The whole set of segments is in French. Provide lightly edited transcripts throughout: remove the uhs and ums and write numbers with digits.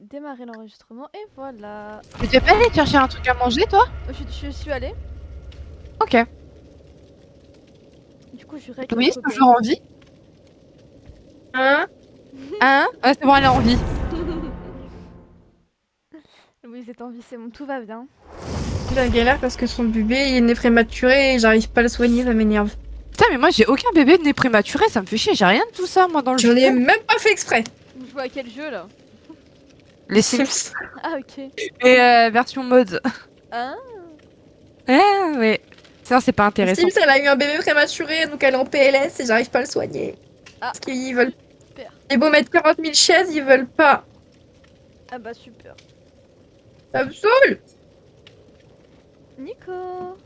Démarrer l'enregistrement et voilà. Mais tu vas pas aller chercher un truc à manger, toi? Je suis allée. Ok. Du coup, je règle. Louis, toujours en vie? Hein? Hein? Ouais, c'est bon, elle est en vie. Louise est en vie, c'est bon, tout va bien. Il a galère parce que son bébé il est né prématuré et j'arrive pas à le soigner, ça m'énerve. Putain, mais moi j'ai aucun bébé né prématuré, ça me fait chier, j'ai rien de tout ça, moi, dans le Je jeu. l'ai même pas fait exprès. Vous jouez à quel jeu là? Les Sims. Ah, ok. Et version mode. Ah, Ouais. Ça, c'est pas intéressant. Sims, elle a eu un bébé prématuré donc elle est en PLS et j'arrive pas à le soigner. Ah. Parce qu'ils veulent. super. J'ai beau mettre 40 000 chaises, ils veulent pas. Ah bah super. Ça me saoule. Nico.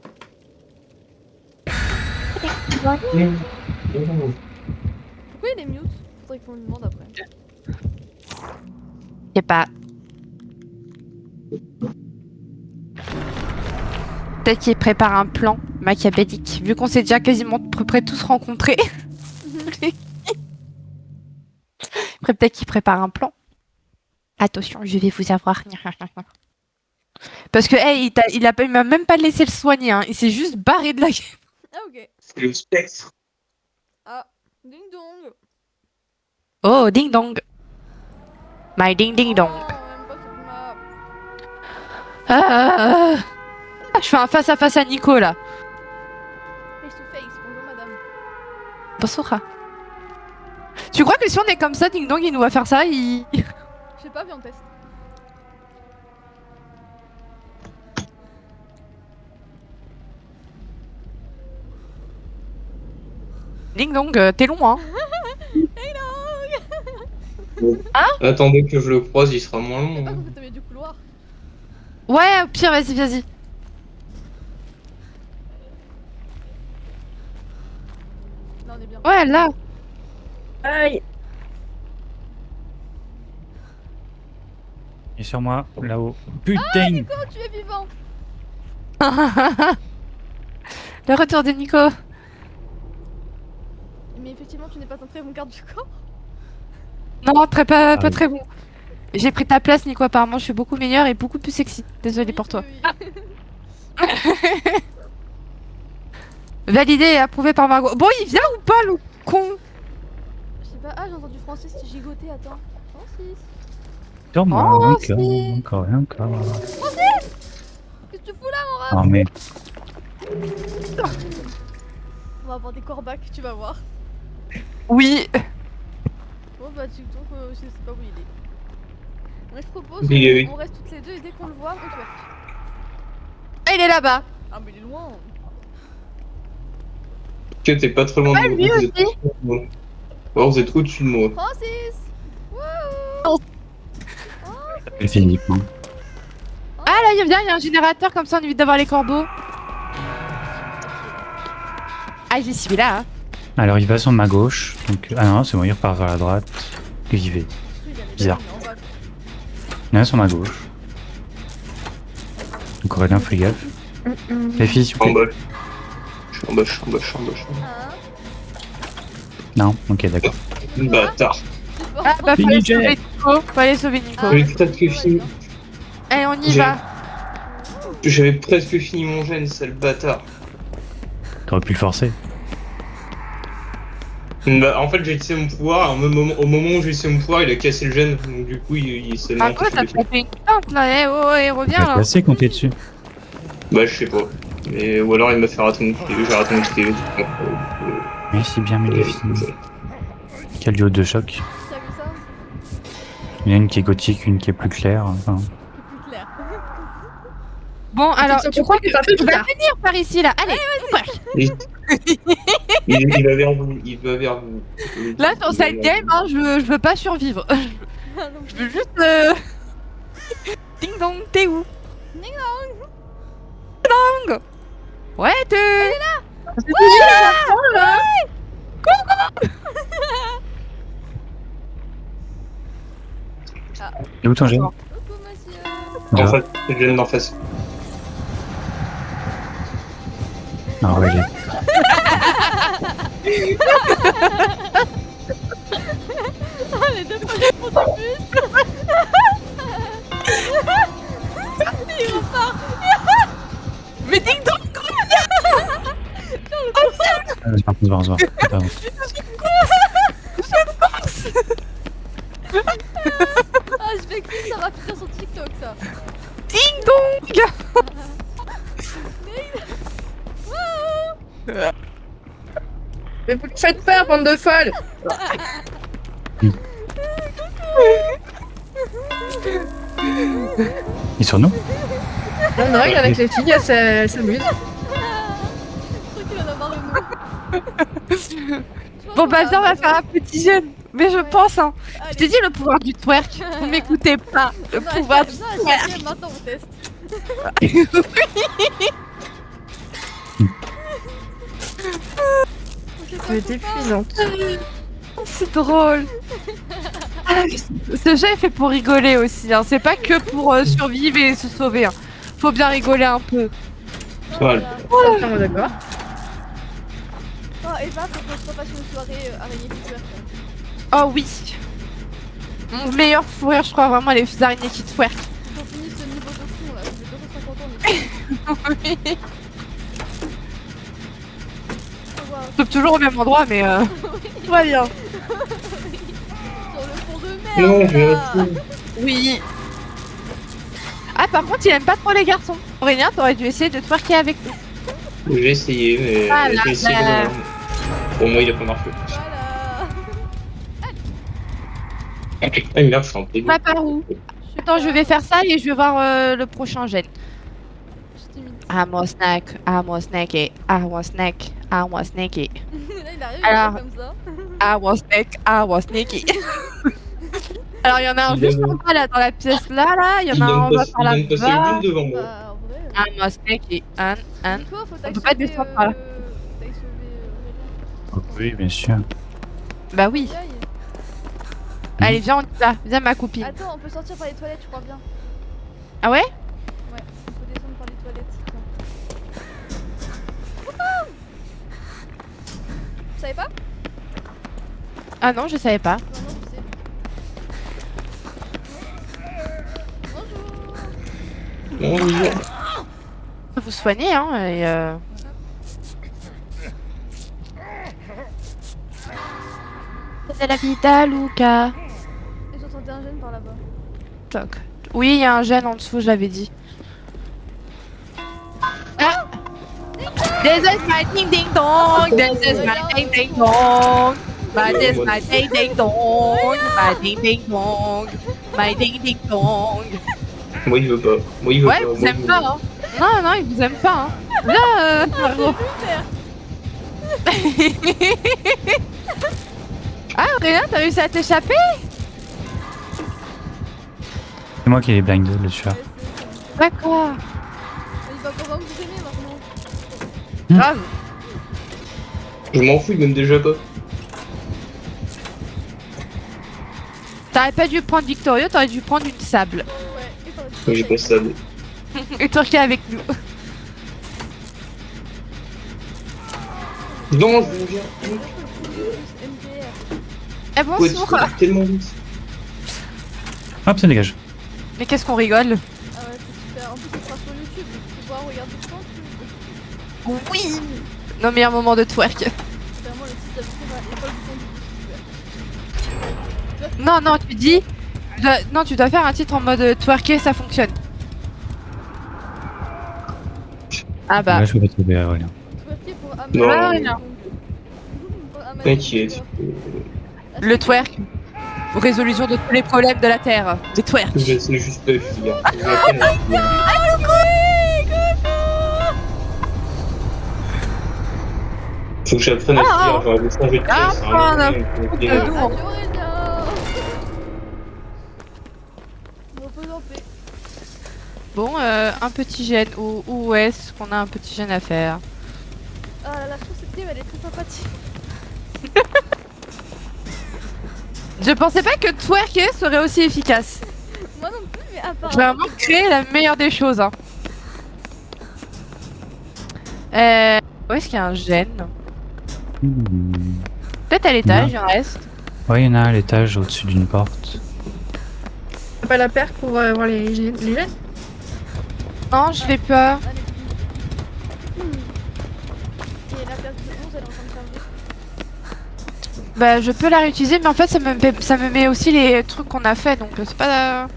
Pourquoi il est mute? Faudrait qu'on lui demande après. Je sais pas. Peut-être qu'il prépare un plan machiavélique, vu qu'on s'est déjà quasiment à peu près tous rencontrés. Peut-être qu'il prépare un plan. Attention, je vais vous avoir. Parce que, hey, il m'a même pas laissé le soigner, hein. Il s'est juste barré de la game. Ah, ok. C'est le spectre. Ah, ding dong. Oh, ding dong. My ding ding dong. Oh, même pas cette map. Ah, je fais un face à face à Nico là. Face to face, bonjour madame. Bonsoir. Tu crois que si on est comme ça, ding dong, il nous va faire ça, il. Je sais pas, viens on teste. Ding dong, t'es long, hein. Attendez que je le croise, il sera moins T'as long. pas hein. compris t'as mis du couloir? Ouais, au pire, vas-y. Non, on est bien. Ouais, là. Aïe. Et sur moi, là-haut. Putain! Nico, tu es vivant. Le retour de Nico. Mais effectivement, tu n'es pas un très bon garde du corps. Non, pas oui. très bon. J'ai pris ta place, Nico, apparemment, je suis beaucoup meilleure et beaucoup plus sexy. Désolée pour toi. Oui. Validé et approuvé par Margot. Bon, il vient ou pas, le con? Je sais pas, ah j'ai entendu Francis gigoter, attends. Francis, Sur moi, Oh, encore, si. encore et encore. qu'est-ce que tu fous là mon rat? Oh mais, On va avoir des corbacs, tu vas voir. Oui. Bon bah tu donc je sais pas où il est. Mais je propose Oui. on reste toutes les deux et dès qu'on le voit, on twerk. Ah, il est là-bas. Ah mais il est loin. Que t'es pas très loin de lui moi. Vous êtes aussi. au-dessus de moi. Alors vous êtes au-dessus de moi. Francis. Wouhou. c'est physiquement. Ah, là, il y a un générateur, comme ça, on évite d'avoir les corbeaux. Ah, j'y suis là. Hein. Alors il va sur ma gauche, donc... Ah non, c'est bon, il repart vers la droite. J'y vais. Bizarre. Il y en a sur ma gauche. Donc Aurélien, fais gaffe. Les filles, s'il vous En plaît. bas. Je suis en bas. Ah, Non, ok, d'accord. Bâtard. Ah, bah, Fini, Jay. faut aller sauver Nico. Ah. J'avais presque fini. Allez, on y J'ai- va. J'avais presque fini mon gène, sale bâtard. T'aurais pu le forcer. Bah, en fait, j'ai utilisé mon pouvoir, au moment où j'ai utilisé mon pouvoir, il a cassé le gène, donc du coup, il s'est Ah, monté quoi, sur t'as les trucs. tapé une tente là, reviens T'as là. placé quand t'es dessus. Bah, je sais pas. Mais, ou alors il m'a fait rater mon TV, j'ai raté mon TV. Merci bien, mais les filles. Quel duo de choc. T'as vu ça? Il y en a une qui est gothique, une qui est plus claire. Enfin, C'est plus clair. Bon, alors, tu tu crois que c'est un peu tu vas bizarre. venir par ici là? Allez, Il va vers vous, il va vers vous. là sur cette game, hein, je veux pas survivre. Ah, non, Je veux juste. Ding dong, t'es où? Ding dong. Ouais, t'es. Elle est là. et où ton gène? coucou monsieur. En fait, c'est le gène d'en face. Ah, Aurélien. Ah les deux fois du bus. On se barre. Attends. Ah, je vais écrire, ça va finir sur TikTok ça. Ding dong. Mais vous le faites peur, bande de folles. Il est sur nous? Non, non, regarde avec les filles, elles s'amusent. Je crois qu'il en a marre de nous. Bon bah viens, on va faire un petit jeûne. Mais je Ouais. pense, hein. Allez. Je t'ai dit le pouvoir du twerk. Vous m'écoutez pas. Le Non, pouvoir du non, twerk. maintenant on teste. Elle est épuisante. C'est drôle. Ah, ce jeu est fait pour rigoler aussi, hein. C'est pas que pour survivre et se sauver, hein. Faut bien rigoler un peu. Voilà. Entièrement d'accord. Oh, Eva, faut qu'on se refasse une soirée araignée qui twerk. Oh oui. Mon meilleur fou rire, je crois vraiment, les araignées qui twerk. Faut qu'on finisse ce niveau de con là, ça fait 250 ans. Mais... Faut voir. Je tombe toujours au même endroit, mais tout va bien. Sur le fond de Non, merde je vais là. rester. Oui. Ah, par contre, il aime pas trop les garçons. Aurélien, t'aurais dû essayer de twerker avec nous. J'ai essayé, mais Ah là j'ai essayé là. Pour moi, il a pas marché. Voilà. Ah, merde, je suis en pédale. Pas par où? Attends, je vais faire ça et je vais voir le prochain gel. Je suis timide. I'm a snack, I'm a snacky, I'm a snack, I'm a snacky. Là il arrive, Alors. il fait comme ça. I was snack, I was sneaky. Alors il y en a un Il juste donne- en bas là dans la pièce là, il y Il en a un en donne bas pas par là il donne pas bas. seul devant moi. Bah en vrai. I'm a sneaky, and. Nico, faut On peut pas descendre par là. T'ailles sauver Aurélien. Oui, bien sûr. Bah oui. Aïe. Allez viens on y va, viens ma copine. Attends, on peut sortir par les toilettes, je crois bien. Ah ouais? Ouais, on peut descendre par les toilettes. Tiens. Wouhou. Vous savez pas? Ah non je savais pas. Non, non, je sais. Bonjour. Bonjour. Vous soignez hein et C'est la vida Luca. Et j'entendais un jeune par là-bas. Toc. Oui il y a un gène en dessous je l'avais dit. Ah! This is my ding ding dong. This is my ding ding dong. My this my ding ding dong. My ding ding dong. My ding ding dong. Moi, il veut pas. Moi, il veut Ouais, pas. il vous Moi, aime il veut pas, hein. Non, non, il vous aime pas, hein. Là, Margot. Ah, Aurélien, t'as réussi à t'échapper? C'est moi qui ai blindé le tueur. Ouais, c'est- D'accord. Il va pouvoir vous aimer maintenant. Grave. Je m'en fous, il m'aime déjà pas. T'aurais pas dû prendre Victorio, t'aurais dû prendre une sable. Ouais, et t'aurais dû- Moi, j'ai pas ça. Et Turquie avec nous. Non, je reviens. MDR. Eh Ouais, bonsoir. tu vas tellement vite. Hop, ça dégage. Mais qu'est-ce qu'on rigole? Ah ouais, c'est super. En plus, ça sera sur YouTube. Tu pourras regarder quand tu veux. Oui. Nos meilleurs moments de twerk. C'est vraiment le site d'habitude à l'école du temps du Non, non, tu dis... Non, tu dois faire un titre en mode twerker, ça fonctionne. Ah bah... Ouais, je peux pas trouver Aurélien. Twerker pour Non. Amazon. non. Pour Amazon. T'inquiète. Le twerk. Résolution de tous les problèmes de la Terre. Le twerk. Je sais juste pas finir. Je vais apprendre à finir. Faut que j'apprenne à finir, genre de changer de Ah, pièce. prendre un hein, coup de euh, nous. Adieu Aurélien. Repose en paix. Bon, un petit gène. Où est-ce qu'on a un petit gène à faire? Ah là là, je trouve cette game elle est très sympathique. Je pensais pas que twerker serait aussi efficace. Moi non plus, mais J'ai apparemment. vraiment créé la meilleure des choses. Hein. Où est-ce qu'il y a un gène? Peut-être à l'étage, il en reste. Ouais, il y en a un à l'étage au-dessus d'une porte. T'as pas la paire pour voir les jeunes? Non, je l'ai pas. Allez. Et la place de 11 elle est en train de charger. Bah, je peux la réutiliser, mais en fait, ça me met aussi les trucs qu'on a fait, donc c'est pas. Ah.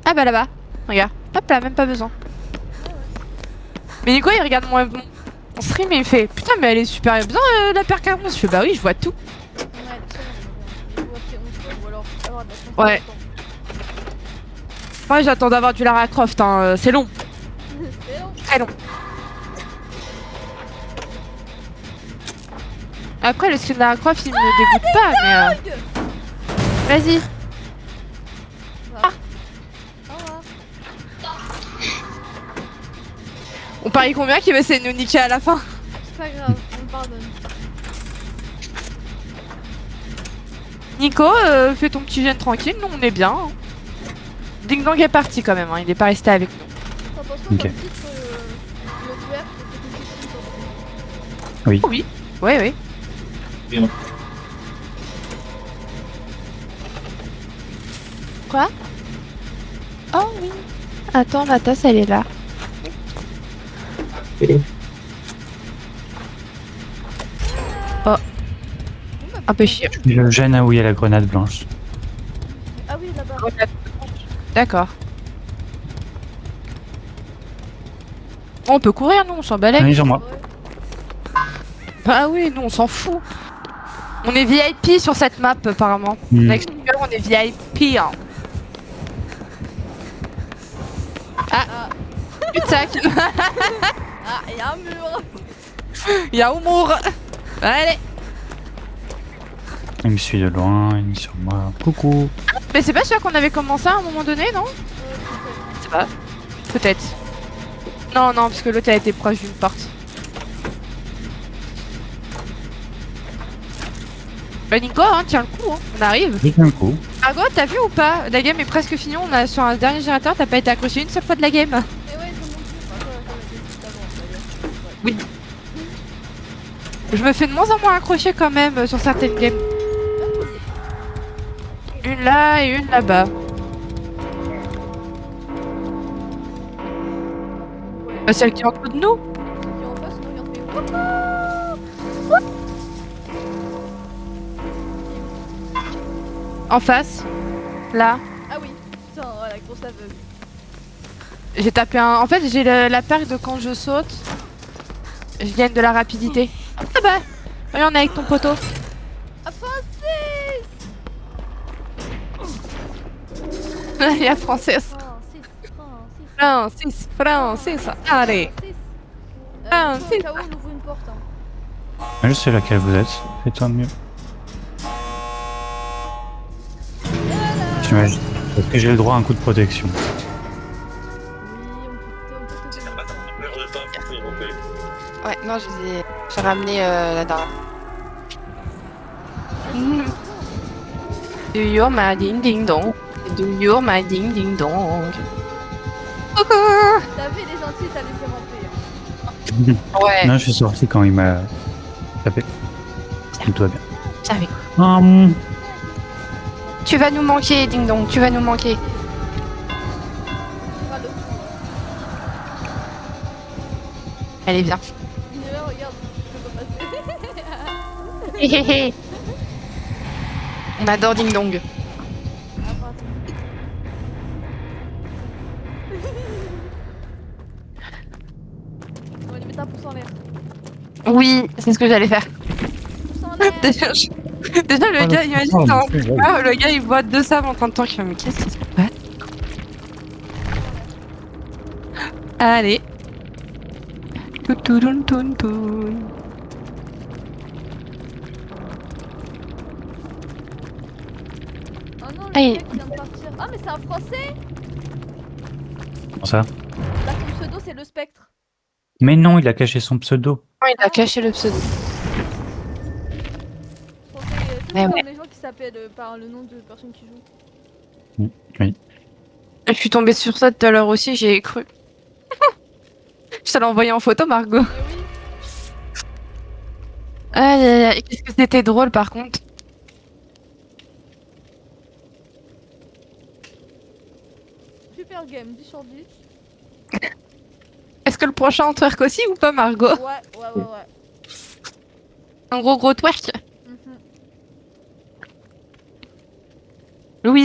Ah bah là-bas, regarde. Hop là, même pas besoin. Mais Nico, il regarde mon stream et il fait putain, mais elle est super bien la paire 40. Je fais bah oui, je vois tout. Ouais, très bien. Il faut acheter 11 fois, ou alors avoir de la chance. Ouais. Moi, j'attends d'avoir du Lara Croft, hein. C'est long, C'est long. très long. Après, le skin de Lara Croft, il me dégoûte pas, mais. Vas-y. Au revoir. On parie combien qu'il va essayer de nous niquer à la fin? C'est pas grave, on me pardonne. Nico, fais ton petit gène tranquille, nous on est bien. Hein. Ding Dong est parti quand même, hein. Il est pas resté avec nous. T'en penses quoi Ok. comme titre ouvert, c'était une petite Oui. Oui, oui, oui. Bien. Quoi? Oh oui. Attends, ma tasse elle est là. Oh. Un peu chiant. Le gène où il y a la grenade blanche. Ah oui, là-bas. D'accord. On peut courir, nous, on s'en balèque. Allez sur moi. Ouais. Bah oui, nous, on s'en fout. On est VIP sur cette map, apparemment. Hmm. Next Year, on est VIP. Hein. Ah, Putain, ah, il y a un mur. il y a humour. Allez. Il me suit de loin, il est sur moi. Coucou. Mais c'est pas sûr qu'on avait commencé à un moment donné, non? C'est pas. Peut-être. Non, non, parce que l'autre a été proche d'une porte. Bah Nico, hein, tiens le coup, hein. On arrive. J'ai un coup. Margot, t'as vu ou pas? La game est presque finie, on a sur un dernier générateur, t'as pas été accroché une seule fois de la game. Mais ouais, ils ont monté. Enfin, comme était juste avant, d'ailleurs. Oui. Je me fais de moins en moins accrocher quand même sur certaines games. Une là et une là-bas. Bah, celle qui est en dessous de nous. Qui en face, on regarde, mais En face. Là. ah oui, putain, voilà, grosse aveugle. J'ai tapé un. En fait, j'ai la perque de quand je saute. Je gagne de la rapidité. Ah bah regarde, on est avec ton poteau. Ah, Francis. Il y a Francis. Francis. Francis. Allez. Francis. K.O. on ouvre une porte. Hein. Je sais laquelle vous êtes. Fais-toi mieux. J'imagine. Est-ce que j'ai le droit à un coup de protection? Oui, on peut te donner ça. Ouais, non, j'ai ramené la dernière. Do your my ding ding dong. Do your my ding ding dong. Coucou. T'avais les gentils, t'as laissé ramper. Hein. Ouais. Non, je suis sorti quand il m'a tapé. Tout va bien. J'arrive. Tu vas nous manquer, ding dong, tu vas nous manquer. Tu vas le fond. Allez, viens. Il est là, regarde, je peux pas passer. On adore ding dong. Ah, pardon. On va lui mettre un pouce en l'air. Oui, c'est ce que j'allais faire. Pouce en l'air. Déjà, déjà, le gars, imagine, le gars il boit deux sables en train de temps, je fais mais qu'est-ce qui se passe? Allez. Toutoun toun toun. Oh non, le Aïe. mec vient de partir. Ah, mais c'est un français. Comment ça? Là, son pseudo, c'est le spectre. Mais non, il a caché son pseudo. Oh, il a caché le pseudo. Je pensais que Ouais, c'est ouais. les gens qui s'appellent par le nom de personne qui joue. Je suis tombée sur ça tout à l'heure aussi, j'ai cru. Je te l'ai envoyé en photo, Margot. Mais oui. Aïe, aïe, aïe, qu'est-ce que c'était drôle par contre. Super game, 10 sur 10. Est-ce que le prochain on twerk aussi ou pas, Margot? Ouais. Un gros twerk.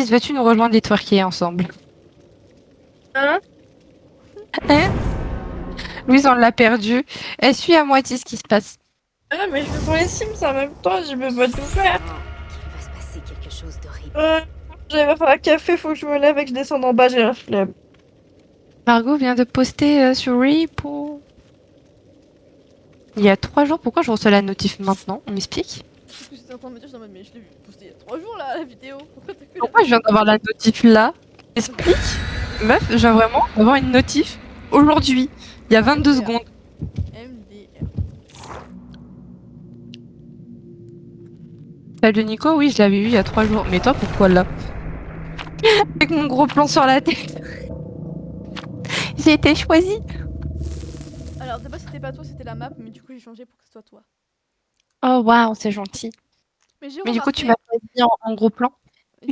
Louise, vas-tu nous rejoindre et twerker ensemble? Hein? Hein? Louise, on l'a perdu. Elle suit à moitié ce qui se passe. Ah, mais je fais sur les Sims en même temps, je peux pas tout faire. Il va se passer quelque chose d'horrible. J'arrive à faire un café, faut que je me lève et que je descende en bas, j'ai la flemme. Margot vient de poster sur Repo. Il y a 3 jours, pourquoi je reçois la notif maintenant? On m'explique? Parce que j'étais en train de me dire, j'étais en mode, mais je l'ai vu poster il y a 3 jours là, la vidéo. Pourquoi t'as que la Pourquoi je viens d'avoir la notif là? Explique. Meuf, je viens vraiment d'avoir une notif aujourd'hui, il y a 22 secondes. MDR. Salut Nico, oui, je l'avais eu il y a 3 jours. Mais toi, pourquoi là? Avec mon gros plan sur la tête. J'ai été choisie. Alors, de base, c'était pas toi, c'était la map, mais du coup, j'ai changé pour que ce soit toi. Oh waouh, c'est gentil. Mais j'ai Mais du coup, remarqué... tu m'as choisi en gros plan.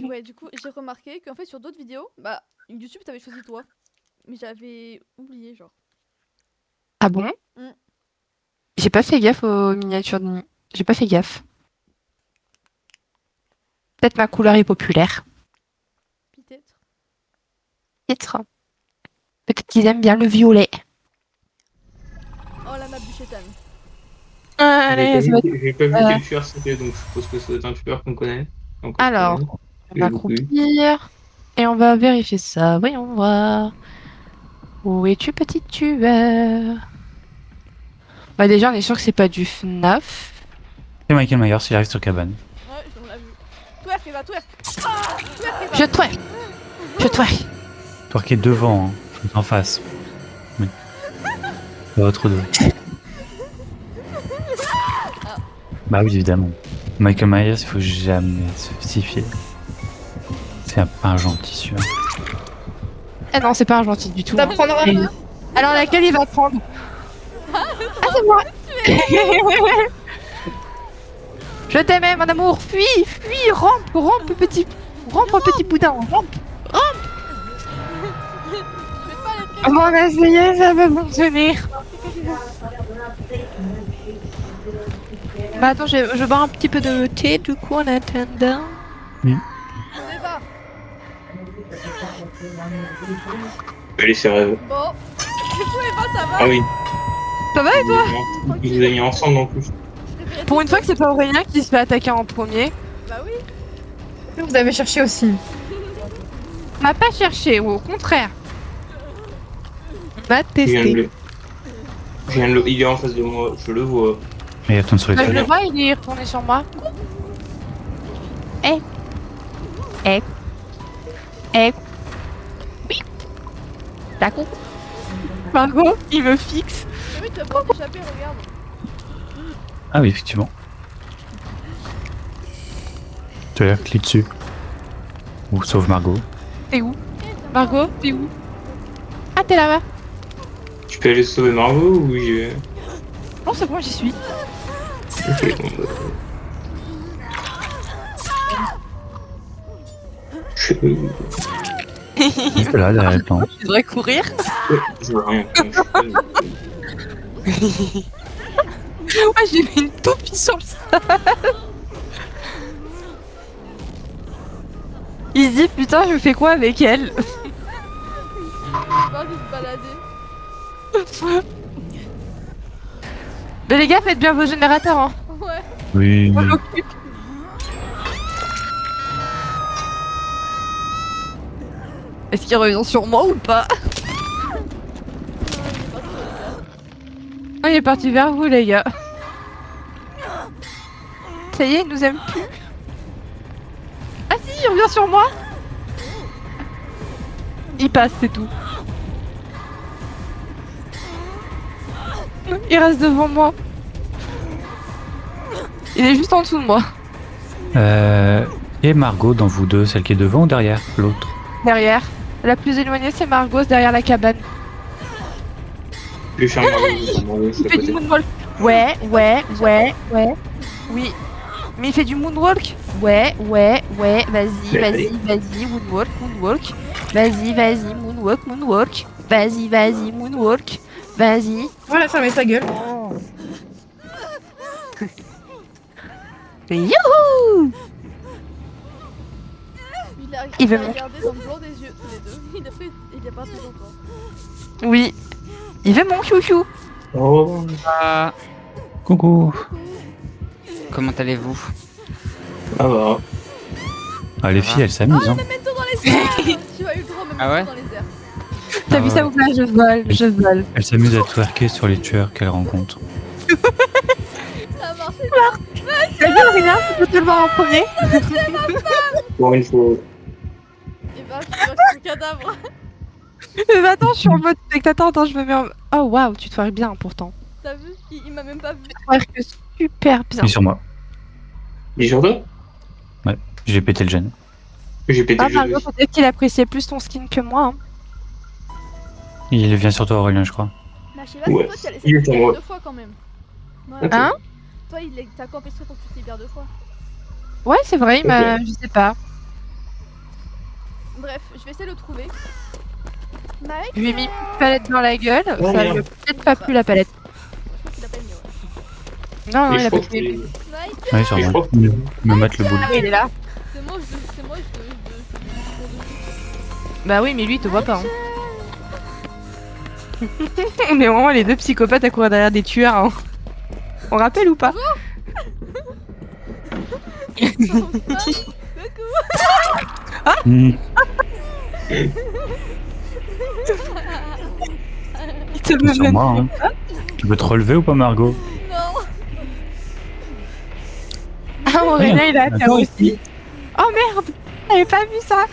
Ouais, du coup, j'ai remarqué qu'en fait, sur d'autres vidéos, bah, YouTube, t'avais choisi toi. Mais j'avais oublié, genre. Ah bon? Mm. J'ai pas fait gaffe aux miniatures de... J'ai pas fait gaffe. Peut-être ma couleur est populaire. Peut-être. Peut-être. Peut-être qu'ils aiment bien le violet. Oh, la map du chétan. Allez, ça va être... J'ai pas vu voilà. quel tueur c'était, donc je suppose que ça doit être un tueur qu'on connaît. Enfin, qu'on Alors, connaît. on va accroupir. Et on va vérifier ça. Voyons voir. Où es-tu, petit tueur? Bah déjà, on est sûr que c'est pas du FNAF. C'est Michael Myers, il arrive sur cabane. Ouais, on l'a vu. Twerk, Eva, twerk. Ah, twerk, Eva. Je twerk. Je twerk. Toi qui est devant, hein. Je suis en face. Oui. L'autre deux. Bah oui, évidemment. Michael Myers, il faut jamais se fier. C'est pas un gentil, celui-là. Ah non, c'est pas un gentil du tout. Ça hein. prendra. Et- Alors laquelle il va prendre? Ah, c'est moi. Je t'aimais, mon amour. Fuis, fuis, rampe, petit boudin, rampe. Je vais pas les traiter. Bon, bah, ça y est, ça va fonctionner. Bah attends, je bois un petit peu de thé du coup en attendant. Eva. Allez, c'est rêve. Bon. Du coup, Eva, ça va? Ah oui. Ça va et toi? Vous avez mis ensemble en plus. Je préférais Pour tout une fois seul. que c'est pas Aurélien qui se fait attaquer en premier. Bah oui. Vous avez cherché aussi. On m'a pas cherché, ou au contraire. On a Je viens de testé. le... Il est en face de moi, je le vois. Mais il retourne sur les Bah, je toilettes. le vois, il est retourné sur moi. Eh. Eh. Eh. Oui. D'accord. Margot, il me fixe. Mais oui, tu vas pouvoir t'échapper, regarde. Ah oui, effectivement. Tu as l'air cliqué dessus. Ou sauf Margot. T'es où? Margot, t'es où? Ah, t'es là-bas. Tu peux aller sauver Margot ou j'ai... Non, c'est bon, j'y suis. Ok, bon, bah... Juste là, derrière les plantes. Je devrais courir. Je vois rien. Ouais, j'ai mis une toupie sur le sol. Il se dit, putain, je fais quoi avec elle? J'ai pas envie de me balader. Mais les gars, faites bien vos générateurs, hein. Ouais. Oui. On l'occupe. Est-ce qu'il revient sur moi ou pas? Non, il est parti vers vous, les gars. Ça y est, il nous aime plus. Ah si, il revient sur moi. Il passe, c'est tout. Il reste devant moi. Il est juste en dessous de moi. Et Margot, dans vous deux, celle qui est devant ou derrière l'autre? Derrière. La plus éloignée, c'est Margot, derrière la cabane. Je vais faire Margot, c'est Il à fait du côté. moonwalk. Ouais. Oui. Mais il fait du moonwalk. Ouais. Vas-y, moonwalk. Vas-y, moonwalk. Vas-y, moonwalk. Vas-y. Voilà, fermez ta gueule. Youhou! Il Il veut t'a mon- regardé dans le blanc des yeux, tous les deux. Il a pas fait longtemps. Oui. Il veut mon chouchou. Oh, Ah, Coucou. comment allez-vous? ça va. Ah, les filles, elles s'amusent. Hein. Memento dans les airs. Tu as eu le droit memento Ah ouais dans les airs. T'as Ah vu ouais. ça ou pas? Je vole, je vole. Elles s'amusent à twerker sur les tueurs qu'elles rencontrent. Ça a marché. T'as vu Aurélien? Tu peux te le voir en premier? Pour une fois. Et bah, je vois que ton cadavre. Mais attends, je suis en mode spectateur. Attends, je me mets en... Oh waouh, tu te vois bien pourtant. T'as vu? Il m'a même pas vu. Que super bien. Et sur moi. Il est sur toi? J'ai pété le gène. J'ai pété Ah le jeu Margot, aussi. peut-être qu'il appréciait plus ton skin que moi. Hein. Il vient sur toi, Aurélien, je crois. Bah, je sais pas, Ouais, toi, tu as laissé il est te sur libérer moi. 2 fois quand même. Ouais. Ok. Hein? Toi, il t'a empêché pour que tu te libères 2 fois. Ouais, c'est vrai, mais je sais pas. Bref, je vais essayer de le trouver. Mike, Je lui ai mis une palette dans la gueule. Oh, Ça merde. lui a peut-être pas plu la palette. je crois qu'il a pas aimé, ouais. Non, non, Et il je a pas crois que plu. Mike, Ouais, sur Et je moi. crois que- Il me mate le boule. Ah oui, il est là. c'est moi, je Bah oui, mais lui, il te voit pas. Hein. On est vraiment les deux psychopathes à courir derrière des tueurs. Hein. On rappelle ou pas? Hmm. Il te C'est sur mène. moi. Hein. Tu peux te relever ou pas, Margot? Non. Ah, Aurélien, il a à terre D'accord. aussi. Oh merde! J'avais pas vu ça!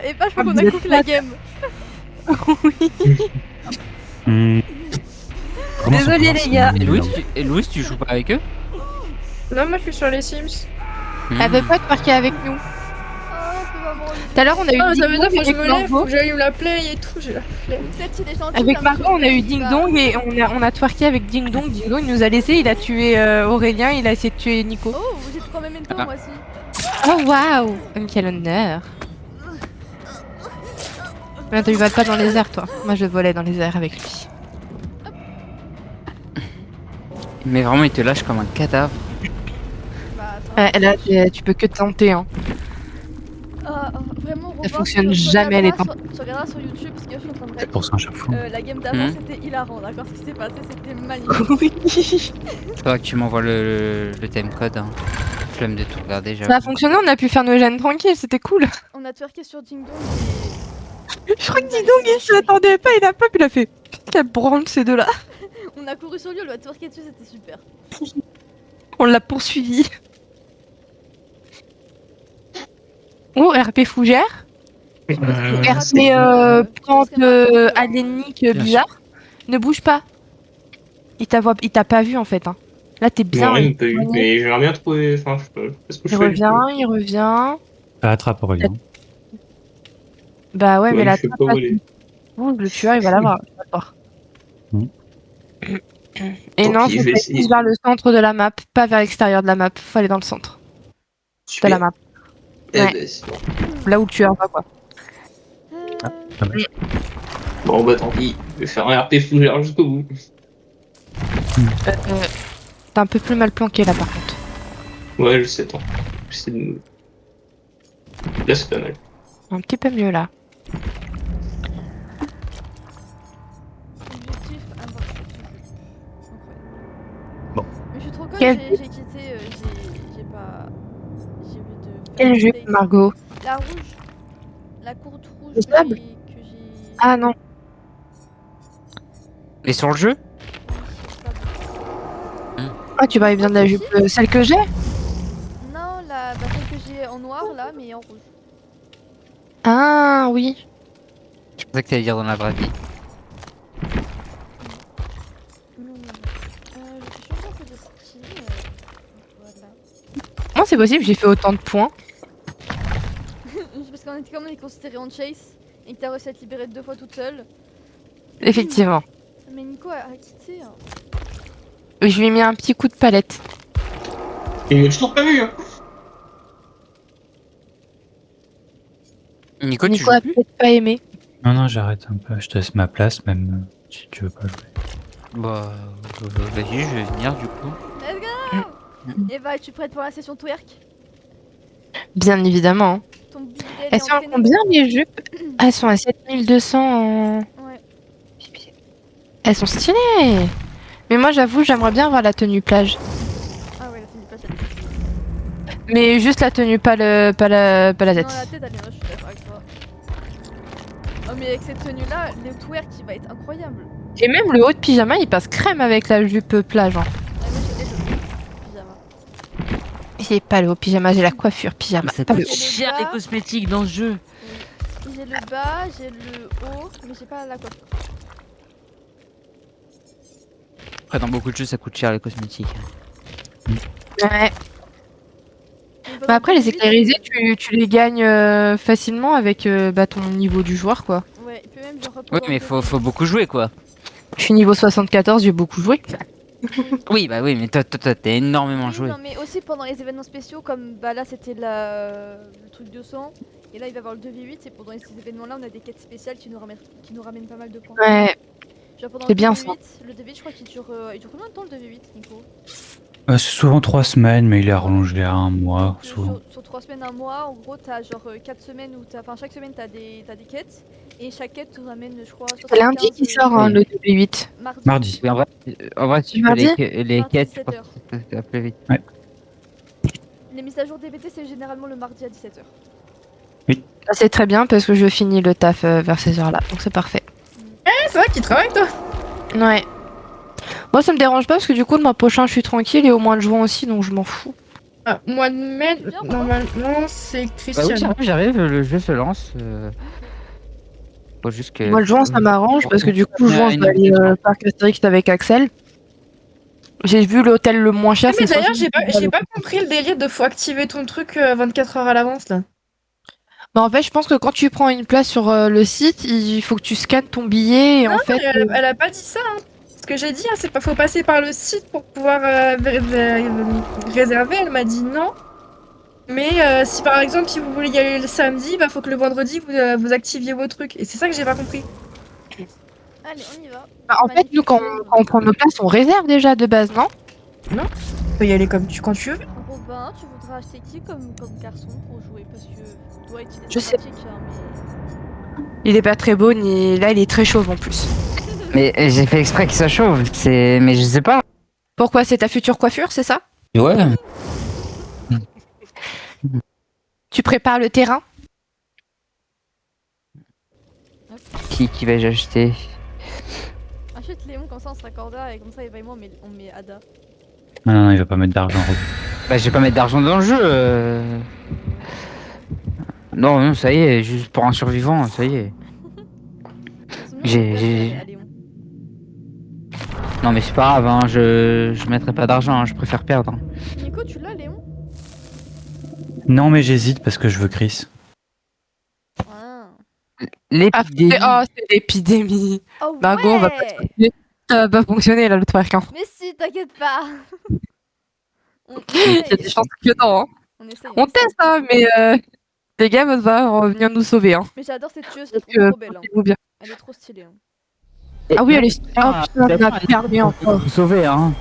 Et bah, je crois Ah, qu'on vous a êtes coupé la là. game. Hmm. Comment ça Désolé, commence, les gars. ce Louis, tu joues pas avec eux? Non, moi je suis sur les Sims. Elle veut pas te marquer avec nous. Oh, on peut avoir une... Tout à l'heure, on a eu Ah, ça Ding veut dire Dong faut que je avec me lève, faut Margot. que j'allume la play et tout, j'ai la flemme. Peut-être qu'il est gentil. Avec ça Margot, on a eu me Ding fait Dong et on a twerké avec Ding Dong. Ding Dong, il nous a laissé, il a tué Aurélien, il a essayé de tuer Nico. Oh, j'ai quand même Memento Ah. moi aussi. Oh waouh! Quel honneur! Mais tu voles pas dans les airs, toi. Moi, je volais dans les airs avec lui. Mais vraiment, il te lâche comme un cadavre. Bah, attends. Là, tu peux que tenter. Hein. Vraiment, Robin, fonctionne tu jamais, les regarderas Tu regarderas sur YouTube parce que je suis en train de C'est pour ça à chaque fois. La game d'avant Mhm. c'était hilarant, d'accord? Ce qui s'est passé c'était magnifique. Oui. Faudra que tu m'envoies le timecode. Hein. Flemme de tout regarder, Ça a j'avoue. fonctionné, on a pu faire nos gènes tranquilles, c'était cool. On a twerké sur Ding Dong Je crois que Ding Dong, il s'y attendait pas, il a pas, puis il a fait. Quelle branle ces deux-là. et on a couru sur lui, on lui a twerké dessus, c'était super. On l'a poursuivi. Oh, RP fougère. RP plante alénique bizarre. Ne bouge pas. Il t'a pas vu en fait. Hein. Là, t'es bien. Non, il m'a pas eu, mais j'aimerais bien trouver. Enfin, je sais pas. Est-ce que je Il fais revient, il revient. Ça attrape Aurélien. Bah ouais, mais la je fais trappe, pas là, voler. bouge, le tueur, il va l'avoir. tu vas voir. Hmm. Et Tant non, pis, faut je vais aller essayer. plus vers le centre de la map, pas vers l'extérieur de la map. Faut aller dans le centre de la map. Eh Ouais. ben, c'est bon. Là où le tueur va, quoi. Dommage. Bon, bah tant pis. Je vais faire un RP fougère jusqu'au bout. T'es un peu plus mal planqué là, par contre. Ouais, je sais, attends. J'essaie de me. Là, c'est pas mal. Un petit peu mieux là. Objectif, avoir ce jeu. Incroyable. Bon. Mais je suis trop conne, Quel- j'ai quitté, j'ai pas... J'ai oublié de... Quel jeu, update. Margot? La rouge. La courte rouge Le que sable j'ai... Ah non. Et sur le jeu? Ah, tu parlais bien de la jupe, celle que j'ai? Non, celle que j'ai en noir là, mais en rouge. Ah oui. Je pensais que t'allais dire dans la vraie vie. Je suis changer un peu de style. Voilà. Moi, c'est possible, j'ai fait autant de points. Parce qu'on était quand même considéré en chase et que t'as réussi à te libérer 2 fois toute seule. Effectivement. Mais Nico a quitté. Hein. Je lui ai mis un petit coup de palette. Il m'a toujours pas vu, hein. Nico, tu Nico joues a plus? peut-être pas aimé. Non, non, j'arrête un peu. Je te laisse ma place, même si tu veux pas jouer. Bah, vas-y, je vais venir du coup. Let's go. Et bah, es-tu prête pour la session twerk? Bien évidemment. Hein. Ton budget, elle est Elles sont à entraînée. combien les jupes? Ah, elles sont à 7200 en... Ouais. Elles sont stylées. Mais moi j'avoue j'aimerais bien avoir la tenue plage. Ah ouais, la tenue pas celle. Mais juste la tenue, pas la tête. Non, la tête, elle est moche, je suis d'accord avec toi. Oh, mais avec cette tenue-là, le twerk qui va être incroyable. Et même le haut de pyjama il passe crème avec la jupe plage. Hein. Ouais, moi j'ai le pyjama. J'ai pas le haut pyjama, j'ai la coiffure pyjama. Ça Pas le coûte haut. cher les cosmétiques dans ce jeu. Oui. J'ai le bas, j'ai le haut, mais j'ai pas la coiffure. Après, dans beaucoup de jeux, ça coûte cher les cosmétiques. Ouais. Mais Bah après les limite, éclairisés tu les gagnes facilement avec ton niveau du joueur quoi. Ouais, il peut même genre. Oui, pendant mais le faut beaucoup jouer quoi. Je suis niveau 74, j'ai beaucoup joué. Oui, bah oui, mais toi, t'as énormément Oui, joué. non, mais aussi pendant les événements spéciaux, comme bah là c'était le truc 200, et là il va y avoir le 2v8, et pendant ces événements-là on a des quêtes spéciales qui nous ramènent pas mal de points. Ouais. Genre pendant C'est le bien 2v8, ça. le 2v8 je crois qu'il dure combien de temps le 2v8 Nico? C'est souvent 3 semaines, mais il est rallongé à 1 mois, souvent. Sur 3 semaines, 1 mois, en gros t'as genre 4 semaines où enfin chaque semaine t'as des quêtes, et chaque quête te ramène je crois 75... C'est lundi qui sort hein, le 8. Mardi. Mardi. Oui, en vrai, si tu fais Mardi les Mardi, quêtes, 17 je pense heures. que ça va plus vite. Les mises à jour DBT c'est généralement le mardi à 17h. Ça, c'est très bien parce que je finis le taf vers ces heures-là, donc c'est parfait. C'est vrai qu'il travaille, toi. Ouais. Moi ça me dérange pas parce que du coup le mois prochain je suis tranquille et au mois de juin aussi donc je m'en fous. Ah, mois de mai, Bien, normalement, c'est Bah oui, Christian. j'arrive, le jeu se lance. Faut juste que. Le mois de juin ça m'arrange parce que du coup juin je dois aller parc Astérix avec Axel. J'ai vu l'hôtel le moins cher. Mais c'est d'ailleurs, 70 j'ai pas compris le délire de faut activer ton truc 24 heures à l'avance, là. Bah en fait, je pense que quand tu prends une place sur le site, il faut que tu scannes ton billet et en fait. Elle a pas dit ça, hein. Ce que j'ai dit, hein, c'est pas faut passer par le site pour pouvoir réserver. Elle m'a dit non. Mais si par exemple, si vous voulez y aller le samedi, bah faut que le vendredi vous activiez vos trucs. Et c'est ça que j'ai pas compris. Allez, on y va. Bah, en fait, nous, quand on prend nos places, on réserve déjà de base, non? Tu peux y aller quand tu veux. Robin, tu voudras acheter qui comme garçon pour jouer? Parce que Dwight il est Je sais. sympathique, hein, Il est pas très beau, ni là, il est très chauve en plus. Mais j'ai fait exprès que ça chauffe, mais je sais pas. Pourquoi? C'est ta future coiffure, c'est ça? Ouais. Tu prépares le terrain? Qui vais-je acheter? Achète Léon, comme ça on se raccorda et comme ça Eva et moi on met Ada. Ah non, il va pas mettre d'argent. Bah, je vais pas mettre d'argent dans le jeu. Non, ça y est, juste pour un survivant, ça y est. J'ai- À Léon. Non, mais c'est pas grave, hein, je mettrai pas d'argent, hein, je préfère perdre. Nico, tu l'as Léon? Non, mais j'hésite parce que je veux Chris. Ah. L'épidémie. Oh, c'est l'épidémie. Oh Bah, go, on va ouais. Ça va pas fonctionner là, le twerk. Hein. Mais si, t'inquiète pas. On Il y a des essaye. chances que non. Hein. On essaye. On teste, hein, mais les gars vont venir nous sauver. Hein. Mais j'adore cette tueuse, je Donc, la trouve trop belle. Hein. portez-vous bien. Elle est trop stylée. Hein. Ah oui, elle est. Oh putain, elle m'a perdu encore. Vous sauvez, hein.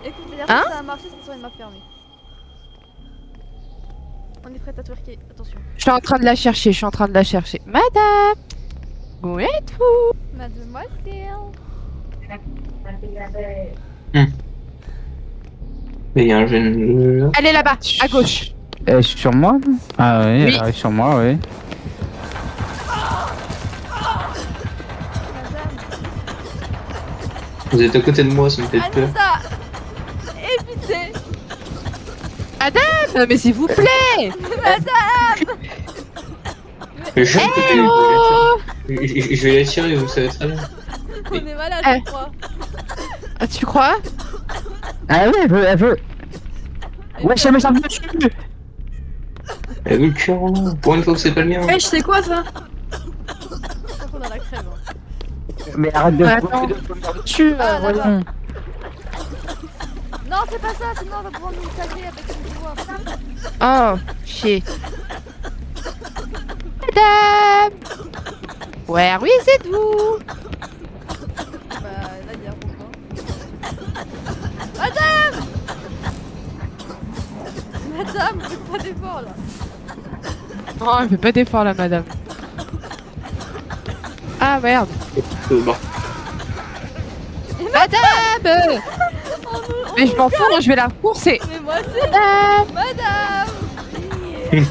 Écoute, les Hein ça a marché, cette soirée m'a fermé. On est prête à twerker, attention. Je suis en train de la chercher, Madame, où êtes-vous? Mademoiselle. Mais il y a un jeune là. Elle est là-bas, à gauche. Sur moi? Ah oui, Oui. elle arrive sur moi, oui. Madame. Vous êtes à côté de moi, ça me fait peur. Anissa. Évitez. Mais s'il vous plaît. Mais je suis à côté, Oh je vais la tirer, vous savez très bien. On est malade, Eh. je crois. Ah, tu crois? Ah oui, elle veut. Ouais, je me sens dessus. Elle veut le cœur en main. Pour une fois que c'est pas le mien. Eh, je sais quoi ça? Je crois qu'on a la crève. Hein. Mais arrête de Ouais, me attends. faire dessus, Ah, là-bas. voyons. Non, c'est pas ça, sinon on va pouvoir nous taguer avec son pouvoir. Oh, shit. Madame, where is it vous? Bah là il y a Robin. Madame. Madame, faites pas d'efforts là. Non, elle fait pas d'effort la madame. Ah merde. Bah, Madame. Mais je m'en fous, je vais la courser. Mais moi c'est Madame. Je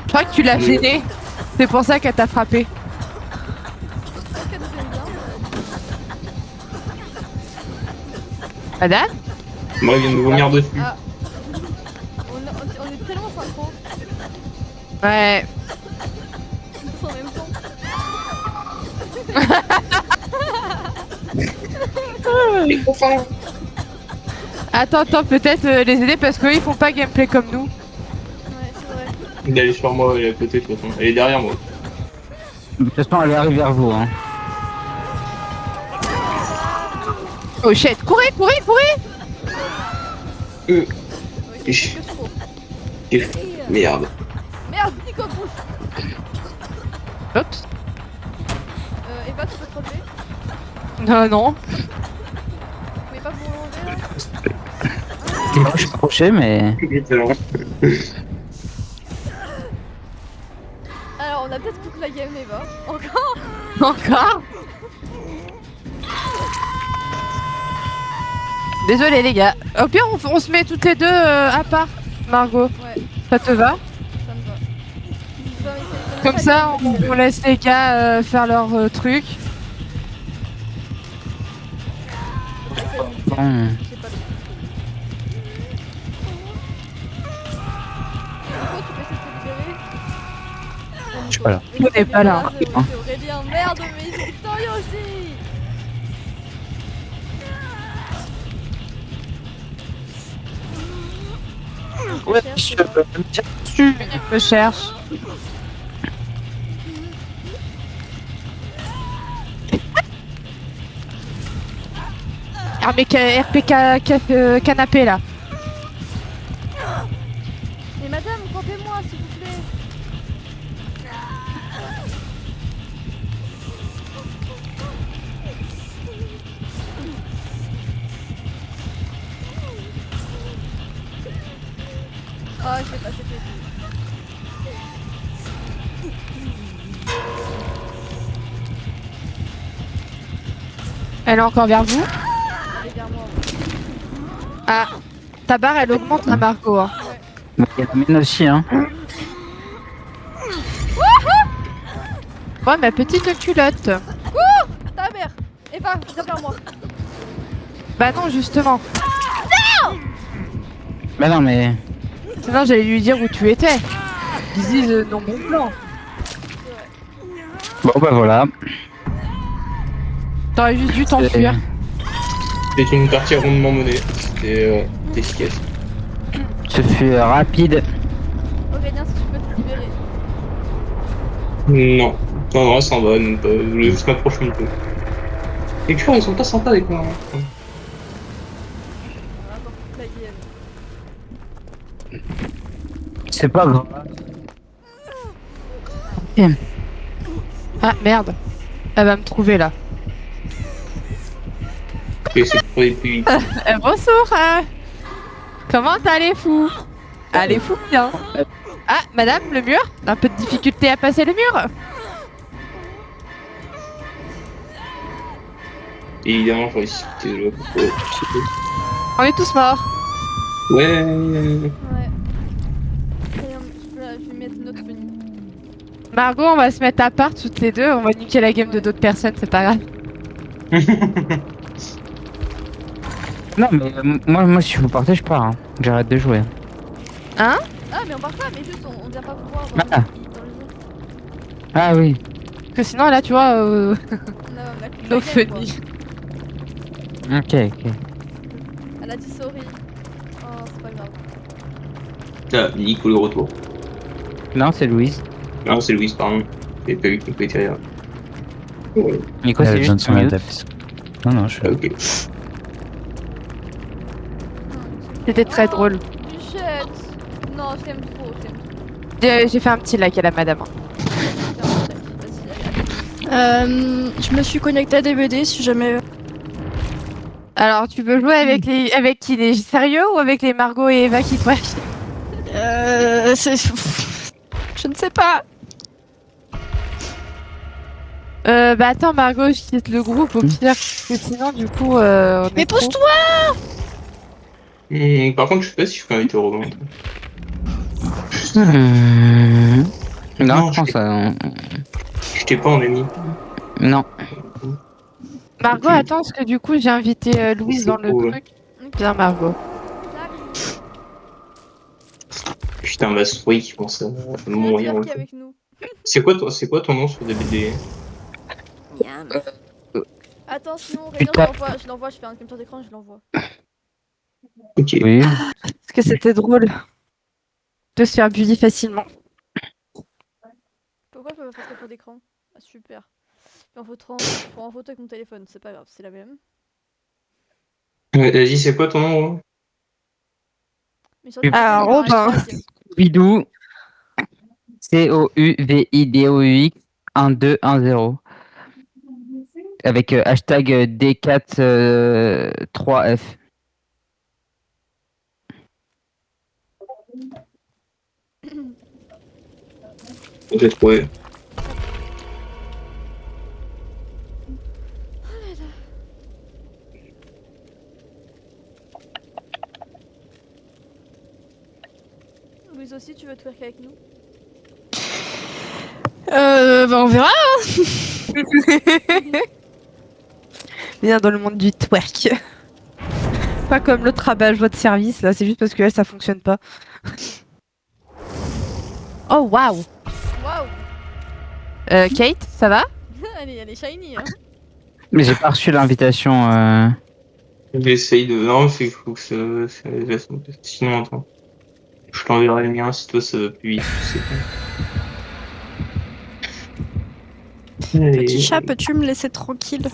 crois que tu l'as gênée. C'est pour ça qu'elle t'a frappé. Est-ce qu'elle nous aime bien Madame? moi, il vient de me vomir dessus. Ah. On est tellement synchro. Ouais. Tous en même temps. Attends, peut-être les aider parce qu'eux ils font pas gameplay comme nous. Ouais, c'est vrai. Il est sur moi, elle est à côté de toute façon. Elle est derrière moi. De toute façon, elle arrive vers vous. Hein. Oh shit, courez. Ouais, c'est Ich. que trop. Merde. Merde, Nico bouge. Oups. Eva, tu peux te relever? Non. Vous pouvez pas vous relever là? Moi, je suis approché, mais. Excellent. Alors, on a peut-être toute la game, Eva. Encore? Encore? Désolé les gars. Au pire, on se met toutes les deux à part, Margot. Ouais, Ça te va? ça me va. Comme ça, on laisse les gars faire leur truc. Bon. J'ai pas le... Nico, tu peux essayer de te libérer? Je suis pas là. On est pas là. C'est Aurélien, merde, mais ils sont victorieux aussi! Ouais, Cherche, je Je cherche. Ah mais canapé là. Mais madame, campez-moi s'il vous plaît! Ah, je sais pas, c'était... Elle est encore vers vous. Elle est vers moi. Ah, ta barre elle augmente à Margot. Hein. Il y a la mienne aussi, hein. Ouais, ma petite culotte. Ta mère! Eva, viens vers moi! Bah non, justement. Mais non, mais. Sinon, j'allais lui dire où tu étais. Ils disent non, mon plan. Bon, bah voilà. T'aurais juste dû t'enfuir. C'était une partie rondement menée. C'était efficace. Ce fut rapide. Aurélien, si tu peux te libérer. Non. Non, ça va. Donc, je voulais juste m'approcher un peu. Les cures, ils sont pas sympas avec moi. On va encore toute la game. C'est pas grave. Ah merde. Elle va me trouver là. Et c'est pour les plus vite. Bonjour. Comment t'allez fou? Allez fou bien. Ah madame, le mur? Un peu de difficulté à passer le mur? Et évidemment, je réussis. On est tous morts. Ouais. Ouais. Je vais mettre notre venue. Margot, on va se mettre à part toutes les deux. On va niquer la game de d'autres personnes, c'est pas grave. Non, mais moi, si vous partez, je pars. Hein. J'arrête de jouer. Hein? Ah, mais on part pas, mais juste on vient pas vous voir Ah. dans le jeu. Ah oui. Parce que sinon, là, tu vois, On a plus nos la game, quoi. funny. Ok. Elle a dit sorry. Oh, c'est pas grave. Ah, Nico le retour. Non, c'est Louise. Non, c'est Louise, pardon. J'ai pas vu que Nico était derrière. Ouais. Nico, Elle a c'est besoin de juste son mute. adepte. Non, je suis Ah, là. ok. C'était très drôle. Bichette! Non, je t'aime trop, je t'aime trop. J'ai fait un petit like à la madame. Je me suis connectée à DVD si jamais. Alors, tu veux jouer avec qui? Les sérieux ou avec les Margot et Eva qui te Je ne sais pas. Bah attends, Margot, je quitte le groupe au pire. Parce que sinon, du coup. Mais pousse-toi. Par contre, je sais pas si je peux inviter Robin. Non, Non, je pense Je t'ai pas en ami. non. Margot, attends, parce que du coup, j'ai invité Louise dans le Ouais. truc. Viens, Margot. Putain, bah, oui, qui pense à mourir. Qui est avec nous. C'est quoi ton nom sur DBD? Miam. Attends, sinon, Rainer, Putain. je l'envoie, je fais un capture d'écran, je l'envoie. Ok. Oui. Parce que c'était drôle de se faire bully facilement. Pourquoi je peux pas faire capture d'écran? Ah, super. Puis en photo, en photo avec mon téléphone, c'est pas grave, c'est la même. Vas-y, c'est quoi ton nom, Robin? Mais sur le Ah, téléphone, il y a un Robin. hashtag. Vidou. COUVIDOUX 1210. Avec hashtag D4 3F. J'ai trouvé. Louise aussi, tu veux twerk avec nous? Bah on verra. Viens dans le monde du twerk. Pas comme l'autre rabat-joie de service, là, c'est juste parce que elle, ça fonctionne pas. Oh, waouh! Waouh. Kate, ça va? Elle est shiny, hein. Mais j'ai pas reçu l'invitation. J'essaye de. Non, c'est fou que sinon, attends. Je t'enverrai le mien si toi ça va plus vite. Je sais pas. Petit chat, peux-tu me laisser tranquille?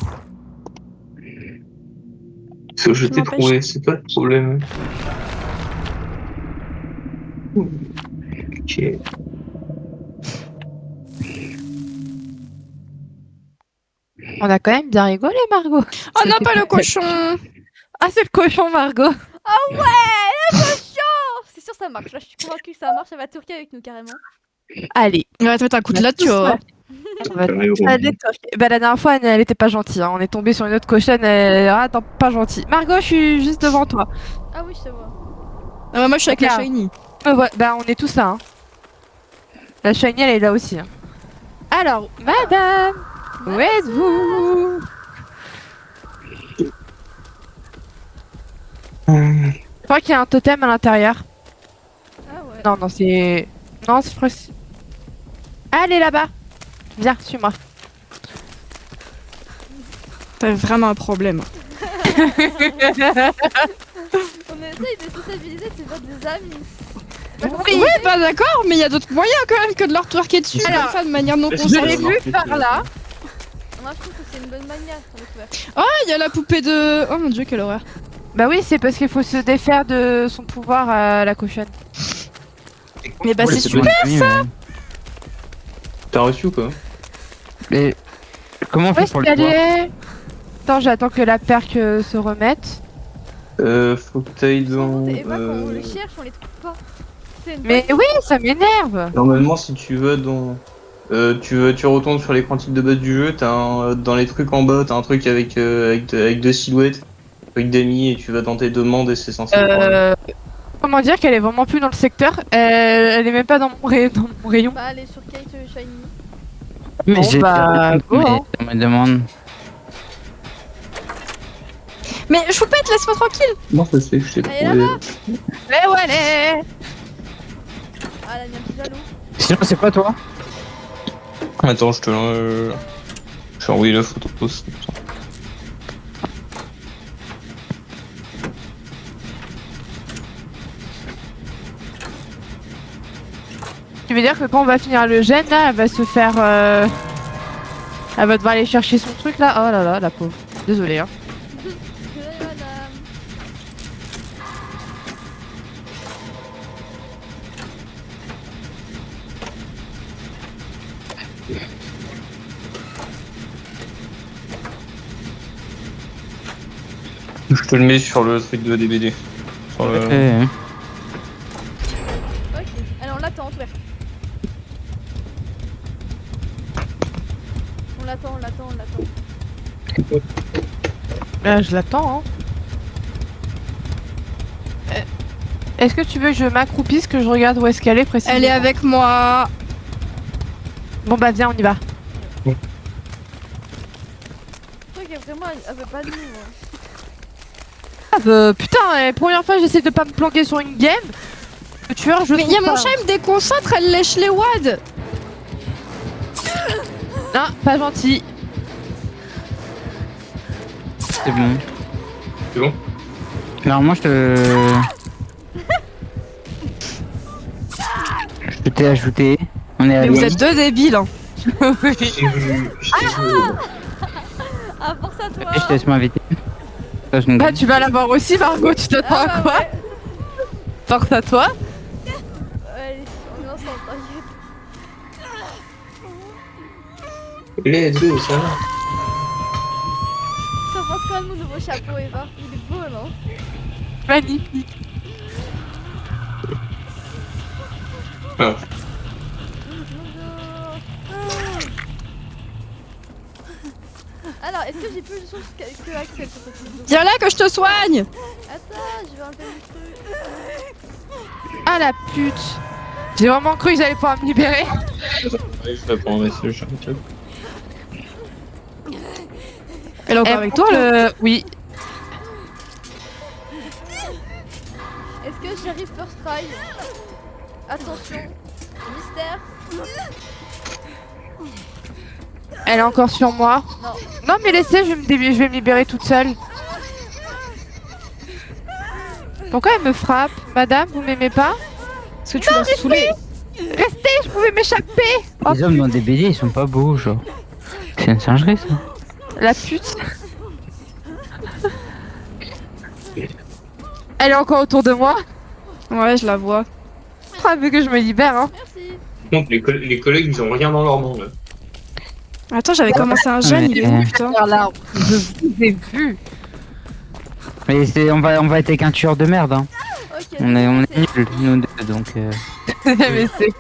Je t'ai m'empêche. trouvé, c'est pas le problème. Ok. On a quand même bien rigolé, Margot. Oh non, pas le cochon. Ah, c'est le cochon, Margot. Ah ouais, le cochon. C'est sûr, ça marche. Là, je suis convaincue que ça marche. Elle va twerker avec nous carrément. Allez. On va te mettre un coup de latte, tu vois. On va aller twerker. Bah, la dernière fois, elle était pas gentille. Hein. On est tombé sur une autre cochonne. Attends, pas gentille. Margot, je suis juste devant toi. Ah oui, je te vois. Ah bah moi je suis avec la Regarde. shiny. Bah, on est tous là. Hein. La shiny, elle est là aussi. Hein. Alors, madame, où êtes-vous? Je crois qu'il y a un totem à l'intérieur. Ah ouais. Non, c'est. Non, c'est presque. Allez là-bas. Viens, suis-moi. T'as vraiment un problème. On essaye de sociabiliser, c'est pas des amis. Oui, bah d'accord, mais il y a d'autres moyens quand même que de leur twerker dessus Alors, comme ça de manière non je consentie. J'avais vu par là. Moi, je trouve que c'est une bonne manière pour le twerk. Ah, il y a la poupée de... Oh mon dieu, quelle horreur. Bah oui, c'est parce qu'il faut se défaire de son pouvoir à la cochonne. Mais bah c'est super. T'as reçu ou pas? Mais comment on Où fait est-ce pour le qu'elle voir? est? Attends, j'attends que la perque se remette. Faut que t'ailles dans. Eva, quand on les cherche, on les trouve pas. C'est une Mais bonne oui, ça m'énerve. Normalement, si tu vas dans. Tu retournes sur l'écran type de base du jeu, dans les trucs en bas, t'as un truc avec deux silhouettes, avec d'amis, et tu vas dans tes demandes et c'est censé. Comment dire qu'elle est vraiment plus dans le secteur? Elle est même pas dans mon rayon. Bah, elle est sur Kate Shiny. Mais Bon, j'ai bah, go, hein. on me demande. Mais Choupette, laisse-moi tranquille. Non, ça se fait que je t'ai Elle est trouvé. Mais où elle est? Ah, elle a mis un petit jaloux. Sinon, c'est quoi toi? Attends, je vais envoyer la photo post. Tu veux dire que quand on va finir le gène, là, elle va se faire... Elle va devoir aller chercher son truc, là. Oh là là, la pauvre. Désolée, hein. Désolée, madame. Je te le mets sur le truc de DBD. Sur le... Ok. l'attend, ouais. On l'attend. Je l'attends, hein. Est-ce que tu veux que je m'accroupisse, que je regarde où est-ce qu'elle est précisément? Elle est avec moi. Bon bah viens, on y va. Je crois qu'elle vraiment, elle veut pas de nous. Hein. Ah bah putain, première fois j'essaie de pas me planquer sur une game. Le tueur, je Mais trouve y'a mon pas. chat, il me déconcentre, elle lèche les wads. Non, pas gentil. C'est bon. C'est bon? Normalement, je t'ai ajouté. On est à Mais vous Lyon. êtes deux débiles. Hein. J'ai vu. Ah, force à toi. Je te laisse m'inviter. Bah tu vas l'avoir aussi, Margot, tu t'attends Ah, à bah quoi? ouais. Force à toi. Allez, on est ensemble, t'inquiète. Let's go, ça va. Ça pense quand même mon nouveau chapeau, Eva. Il est beau, non? Magnifique. Ah. Alors, est-ce que j'ai plus de choses que Axel sur cette vidéo? Viens là que je te soigne. Attends, je vais enlever le truc. Ah la pute. J'ai vraiment cru que j'allais pouvoir me libérer. Je vais prendre un message. Elle est encore avec toi là. Oui. Est-ce que j'arrive first try? Attention, mystère. Elle est encore sur moi. Non. Non mais laissez, je vais me libérer toute seule. Pourquoi elle me frappe? Madame, vous m'aimez pas? Parce que tu l'as saoulé. Restez, je pouvais m'échapper. Oh, Les hommes dans des BD, ils sont pas beaux, genre. C'est une singerie, ça. la pute. Elle est encore autour de moi. Ouais, je la vois. Ah, vu que je me libère, hein. Merci. Donc les collègues, ils ont rien dans leur main là. Attends, j'avais commencé un jeune, il est où putain? Vers l'arbre. Je vous ai vu. Mais on va être avec un tueur de merde, hein. Ok. On est nuls, nous deux, donc. Mais c'est.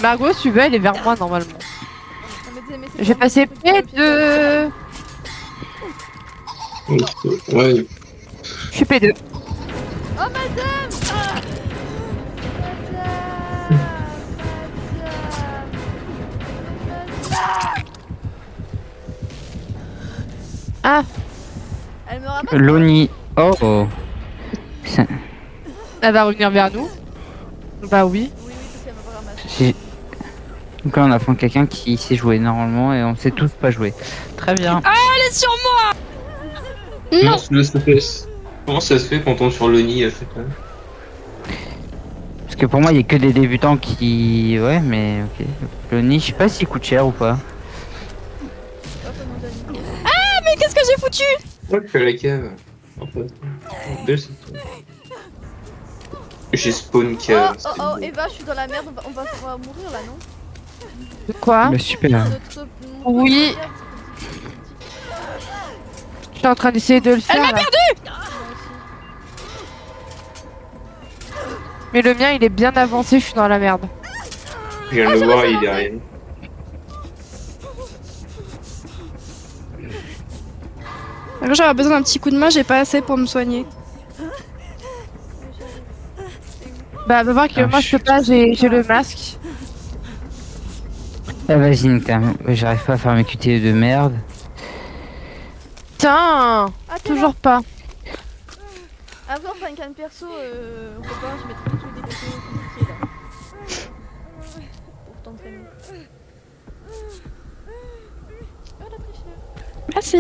Margot, si tu veux, elle est vers moi normalement. J'ai passé près de. Ouais. Je suis P2. Oh, madame! Ah, Elle me ramasse. Loni. Oh. Ça- elle va revenir vers nous. Bah oui. Oui, parce qu'elle me ramasse. j'ai- Donc là, on affronte quelqu'un qui sait jouer normalement et on sait tous pas jouer. Très bien. Elle est sur moi. Comment ça se fait qu'on tombe sur Loni à chaque fois? Parce que pour moi, il y a que des débutants qui. Ouais, mais ok. Loni, je sais pas s'il coûte cher ou pas. Mais qu'est-ce que j'ai foutu? Ouais, je suis à la cave. En fait. J'ai spawn cave. Oh, Eva, je suis dans la merde, on va mourir là, non? De quoi? Bah, super. Notre- Oui. Je suis en train d'essayer de le faire. Elle m'a là. perdu. Mais le mien, il est bien avancé, je suis dans la merde. Je viens de le voir, il est derrière. Alors, j'aurais besoin d'un petit coup de main, j'ai pas assez pour me soigner. Bah, va voir que Ah, moi, je peux pas, j'ai le masque. Ah, vas-y, Nika. J'arrive pas à faire mes QTE de merde. Putain, Ah, t'es là. toujours pas. Après, on fait un canne perso, on peut pas, je mettrai tous les persos compliqués là. Pour t'entraîner. Oh, la tricheuse. Merci.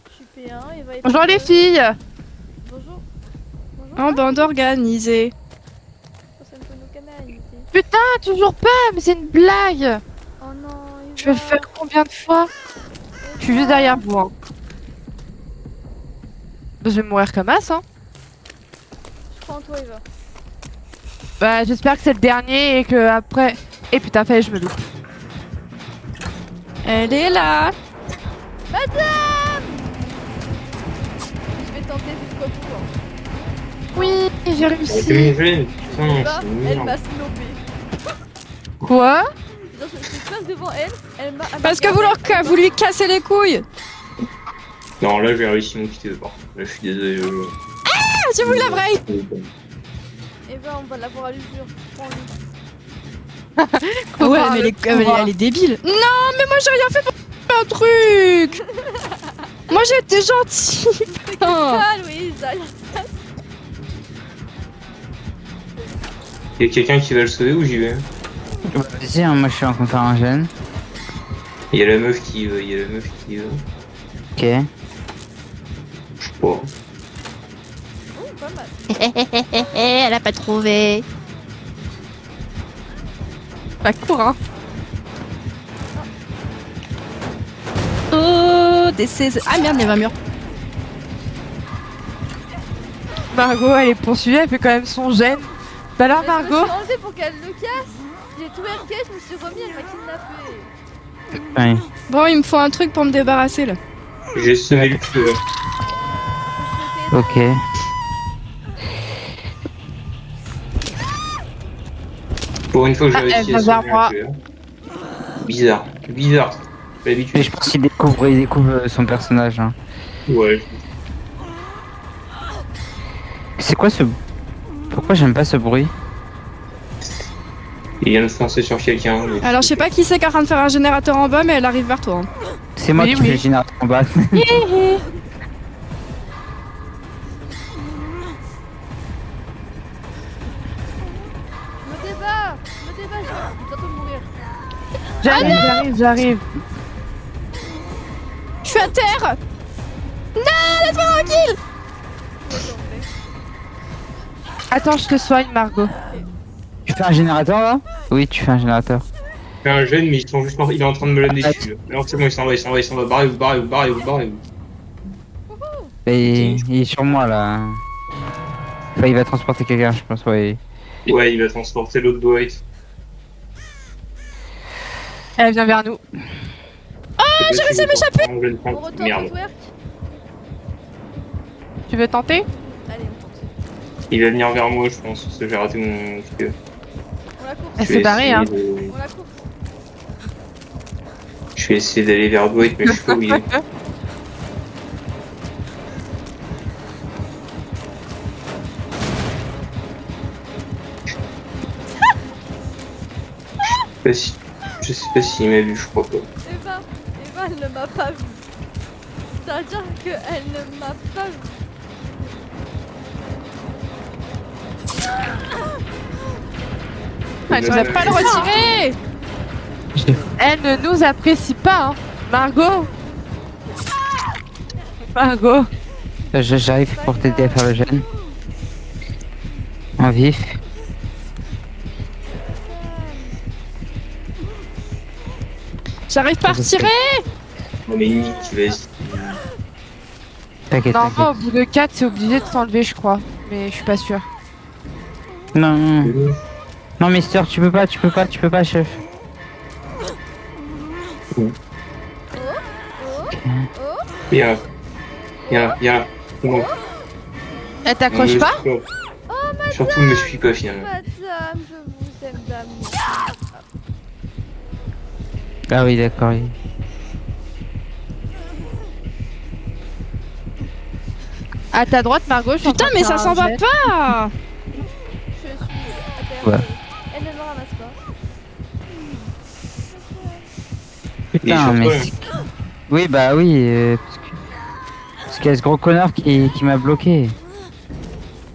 Je suis P1, Eva est Bonjour P2. les filles. Bonjour. Bonjour. En bande organisée. Oh, ça me fait nos canalités. Putain, toujours pas, mais c'est une blague. Oh non, Eva. Je vais le faire combien de fois? Je suis juste derrière vous. Hein. Je vais mourir comme as, hein. Je crois en toi, Eva. Bah, j'espère que c'est le dernier et que après. Et putain, fallait que je me loupe. Elle est là. Madame! Je vais tenter jusqu'au bout. Hein. Oui, j'ai réussi. J'ai Non, Bah, c'est elle merde. m'a snobé. Quoi? Genre, je passe devant elle, elle m'a. Parce que vous lui cassez les couilles. Non, là j'ai réussi mon petit départ. Là je suis désolé. Ah, j'ai voulu la vraie. Et ben, on va l'avoir à l'usure. Prends-le. Ah ouais, mais elle est débile. Non, mais moi j'ai rien fait pour un truc. Moi j'étais gentille. C'est que ça, Louise. Y'a quelqu'un qui va le sauver ou j'y vais? Vas-y, hein, moi je suis en train de faire un gène. Y'a la meuf qui veut, y'a la meuf qui veut. Ok. Je sais pas. Oh, pas mal. Elle a pas trouvé. Pas court, hein. Oh, des 16. Ah merde, il y avait un mur. Margot, elle est poursuivie, elle fait quand même son gène. Bah alors, Mais je me Margot? suis enlevée pour qu'elle le casse. J'ai tout RK, je me suis remis, elle m'a kidnappé. Ouais. Bon, il me faut un truc pour me débarrasser là. J'ai semé le feu. Ok. Pour une fois que j'ai Ah, réussi elle à va vers semer moi. un feu. Bizarre. Bizarre. Pas Mais l'habitude. je pense qu'il découvre son personnage. Hein. Ouais. C'est quoi ce... Pourquoi j'aime pas ce bruit? Il vient de foncer sur quelqu'un. mais- Alors je sais pas qui c'est qui est en train de faire un générateur en bas, mais elle arrive vers toi. Hein. C'est moi Oui, qui oui. fais le générateur en bas. Me débat, je vais bientôt mourir. J'arrive. Je suis à terre. Attends, je te soigne, Margot. Tu fais un générateur là? Oui, tu fais un générateur. Je fais un gène, mais ils sont juste il est en train de me l'amener dessus. Alors c'est bon, il s'en va. Barrez-vous. Et il est sur moi là. Enfin, il va transporter quelqu'un, je pense, ouais. Ouais, il va transporter l'autre Dwight. Elle vient vers nous. J'ai réussi à m'échapper. On retourne Merde. au twerk. Tu veux tenter? Allez, on tente. Il va venir vers moi, je pense, parce que j'ai raté mon truc. On la course. Elle s'est barrée, hein. On la course. Je vais essayer d'aller vers Dwight, mais je sais pas où il est. Je sais pas s'il m'a vu, je crois pas. Eva, elle ne m'a pas vu. C'est-à-dire qu'elle ne m'a pas vu. Elle nous a pas le Retirez. Elle ne nous apprécie pas, hein. Margot. Margot. J'arrive pour t'aider à faire le gène. En vif. J'arrive pas à retirer. Non mais Nick, vas-y. T'inquiète, Normalement, au t'inquiète. bout de 4, c'est obligé de s'enlever, je crois. Mais je suis pas sûre. Non. Non, Mister, tu peux pas, chef. Viens. Bon. Elle t'accroche pas? Surtout ne me suis pas finalement. Madame, je vous aime d'amour. Ah oui, d'accord. Oui. À ta droite, Margot, je suis en Putain, train de mais faire ça un s'en va jet. pas. Je suis à terre. Ouais. Elle ne me ramasse pas. Putain, Il est mais... sur c'est- Oui, bah oui, parce qu'il y a ce gros connard qui m'a bloqué.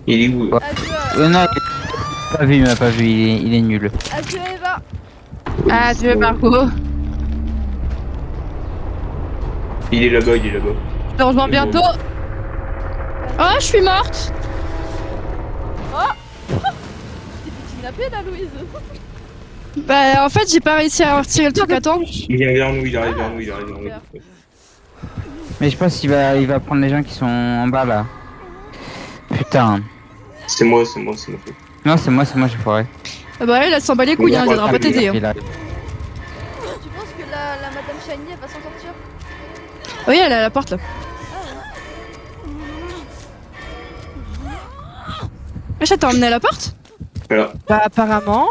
Il est où? Ouais. Adieu, Non, il m'a pas vu, il est nul. adieu Eva. Adieu, Margot. Il est là-bas. Je te rejoins bientôt. Oh, je suis morte. T'es fait kidnapper là, Louise. Bah, en fait, j'ai pas réussi à retirer le truc à temps. Il vient vers nous, il arrive vers nous. Mais je pense qu'il va prendre les gens qui sont en bas là. Putain. C'est moi. Non, c'est moi, j'ai foiré. Ah bah, elle s'en bat les couilles, hein, elle viendra pas t'aider. Hein. Il arrive. Tu penses que la Madame Shiny elle va s'en sortir? Oui, elle est à la porte là. Wesh, t'as emmené à la porte? Voilà. Bah apparemment.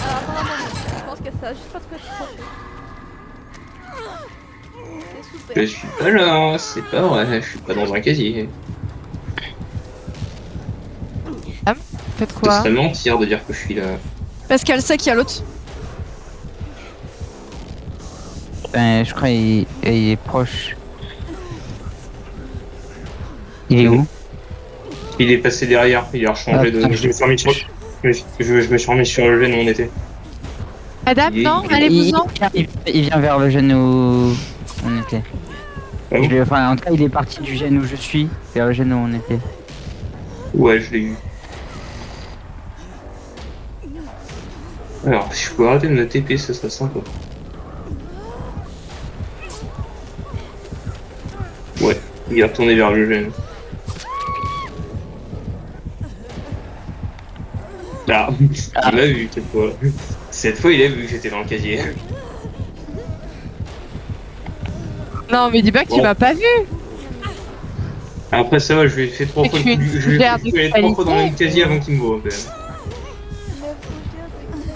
Alors apparemment, non. Je pense que ça a juste pas trop été tranché. C'est super. Je suis pas là, c'est pas vrai, je suis pas dans un casier. Faites Ce quoi? serait mentir de dire que je suis là. Parce qu'elle sait qu'il y a l'autre. Je crois qu'il est proche. Il est où? Il est passé derrière, il a rechangé de. Je me suis remis sur. Je me suis remis sur le gène où on était. Madame, non, allez-vous-en. Il vient vers le gène où on était. Ah bon Enfin, en tout cas, il est parti du gène où je suis vers le gène où on était. Ouais, je l'ai eu. Alors, si je pouvais arrêter de me TP, ce serait sympa. Ouais, il est retourné vers le gène. Ah, il m'a vu cette fois. Cette fois, il a vu que j'étais dans le casier. Non, mais dis pas que tu Bon. m'as pas vu. Après ça va, je lui ai fait 3 Et fois, tu es une je lui ai fougère fait de 3 fois dans qualité. le casier avant qu'il me voit. Quand même. La fougère de qualité.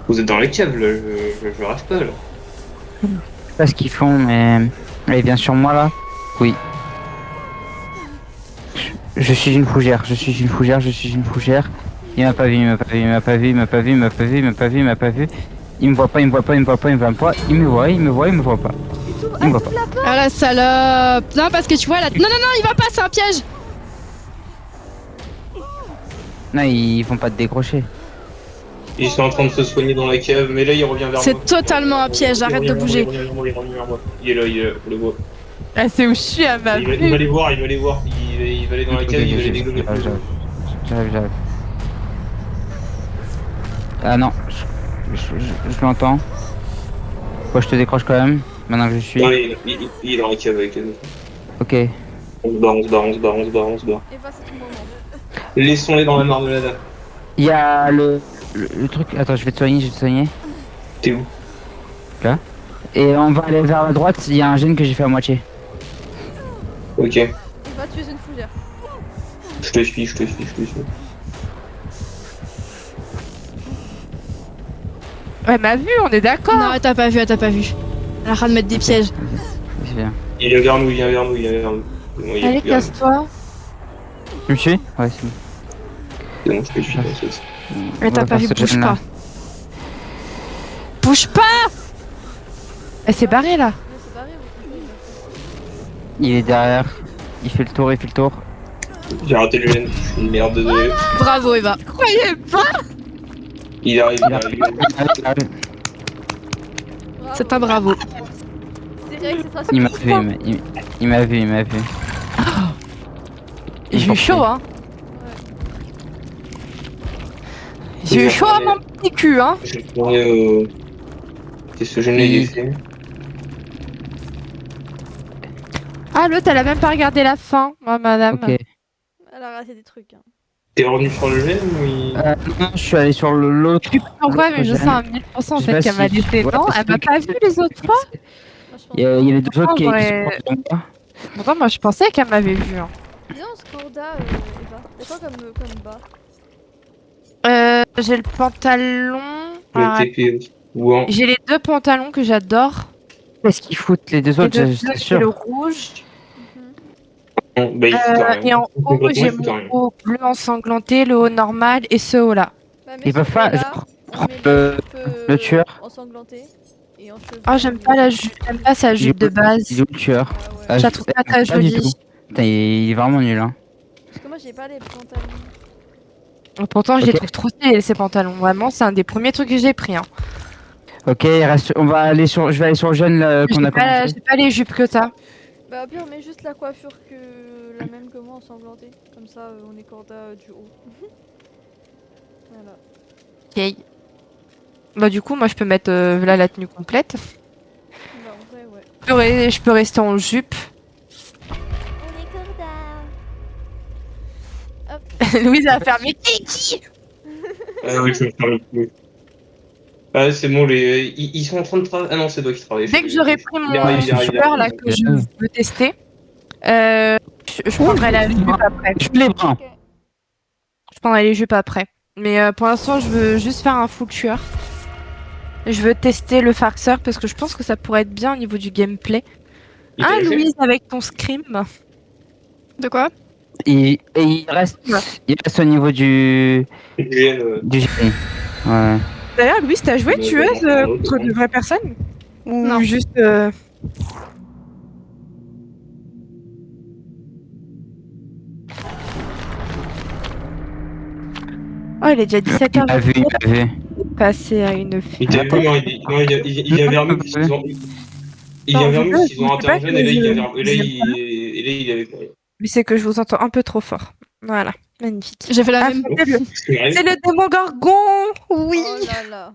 Vous êtes dans les caves là, je rêve pas là. Je sais pas ce qu'ils font, mais. Il vient sur moi là. Oui. Je suis une fougère, je suis une fougère, je suis une fougère. Il m'a pas vu, il m'a pas vu, il m'a pas vu, il m'a pas vu, il m'a pas vu, il m'a pas vu, il m'a pas vu. Il me voit pas, il me voit pas, il me voit pas, il me voit pas. Il me voit, il me voit, il me voit pas. Il me voit pas. Ah la salope. Non, parce que tu vois là. Non, non, non, il va pas, c'est un piège. Non, ils vont pas te décrocher. Ils sont en train de se soigner dans la cave, mais là il revient vers moi. C'est totalement un piège, arrête de bouger. Il revient vers moi. Il est là, je le vois. Ah, c'est où je suis à ma Il va vue. les voir, il va les voir. Il va aller dans la cave, il va les dégommer. J'arrive. Ah non, je l'entends. Moi je te décroche quand même, maintenant que je suis. Non, il est dans la cave avec les autres. Ok. On se barre. Et bah, c'est ton moment. Laissons-les dans la marmelade. Il y a le truc. Attends, je vais te soigner. T'es où? Là. Et on va aller vers la droite, il y a un gène que j'ai fait à moitié. Ok. Et bah, tu es une fougère. Je te suis. Ouais, m'a vu, on est d'accord. Non, elle t'a pas vu, elle t'a pas vu. Elle est en train de mettre des pièges. C'est bien. Il vient vers nous. C'est bon, il est Allez, plus vers nous. casse-toi. Tu me suis? Ouais, c'est bon. C'est bon, je te suis. Elle t'a va pas vu, faire ce bouge gène-là. pas. Bouge pas. Elle s'est barrée là. Mais c'est barré, vous Il est derrière. Il fait le tour. J'ai raté le gène. Je suis une merde, désolé. Bravo, Eva. Croyez pas. Il arrive. C'est un bravo. C'est vrai que c'est ça. Il m'a vu, il m'a vu. J'ai eu chaud, hein. J'ai eu chaud à mon petit cul, hein. Je vais tourner qu'est-ce que je n'ai fait? Ah, l'autre, elle a même pas regardé la fin, moi, madame. Ok. Elle a raté des trucs. Hein. T'es revenu sur le gène ou il... Non, je suis allé sur l'autre. Je sais pas pourquoi, mais je sens à 1000% en Je sais fait pas qu'elle m'a si- laissé. ouais, Non, parce elle m'a que- pas vu les autres fois. Moi, je pense Il y a les deux autres qui sont Ouais. proches de moi. Pourtant, moi, je pensais qu'elle m'avait vu. Hein. Dis donc, Scorda, Eva. T'as quoi comme bas? J'ai le pantalon. Le Alors, TP ou en... j'ai les deux pantalons que j'adore. Qu'est-ce qu'ils foutent les deux Les autres, deux c'est bleus et le sûr. rouge. Bah, il fout rien. Et en haut, Concrètement, j'ai il fout mon rien. haut bleu ensanglanté, le haut normal et ce haut là. Bah, Ils peuvent pas. Le tueur. Ensanglanté. Et en cheveux. Oh, j'aime pas la jupe, j'aime pas sa jupe de base. Il est où le tueur? Ah ouais. Ah, Je la trouve pas très du jolie. tout. Putain, il est vraiment nul, hein. Parce que moi, j'ai pas les pantalons. Pourtant, je les Ok. trouve trop stylés ces pantalons. Vraiment, c'est un des premiers trucs que j'ai pris. Hein. Ok, je vais aller sur le jeune là, qu'on J'ai a pas, commencé. j'ai pas les jupes que t'as. Bah, au pire, on met juste la coiffure que la même que moi, ensanglantée. Comme ça, on est Corda du haut. Voilà. Ok. Bah du coup, moi je peux mettre là la tenue complète. Bah, en vrai, ouais. Je peux rester en jupe. On est Corda. Louise a fermé. Qui Ah oui, je me permets. Oui. Ah, c'est bon, ils sont en train de travailler. Ah non, c'est toi qui travailles. Dès que j'aurai pris mon Il arrive, super là que je veux tester, je Je prendrai la jupe après. Je les prends. Ok. Je prendrai les jupes après. Mais pour l'instant, je veux juste faire un full tueur. Je veux tester le farceur parce que je pense que ça pourrait être bien au niveau du gameplay. Il Ah, t'a fait Louise, avec ton scream. De quoi? Et il reste au niveau du génie. Ouais. D'ailleurs, Louise, t'as joué Mais tueuse bon, contre de vraies personnes? Ou Non. juste. Oh, il est déjà 17h. Il m'a vu, il m'a vu. Passer à une fille. Il t'a vu, non, il y a Vermus qui ont. Il y a Vermus qui ont intergène et là il y a Vermus. Et là il est avec moi. Mais c'est que je vous entends un peu trop fort. Voilà, magnifique. J'ai fait la Ah, même. c'est le démon Gorgon. Oui. Oh là là.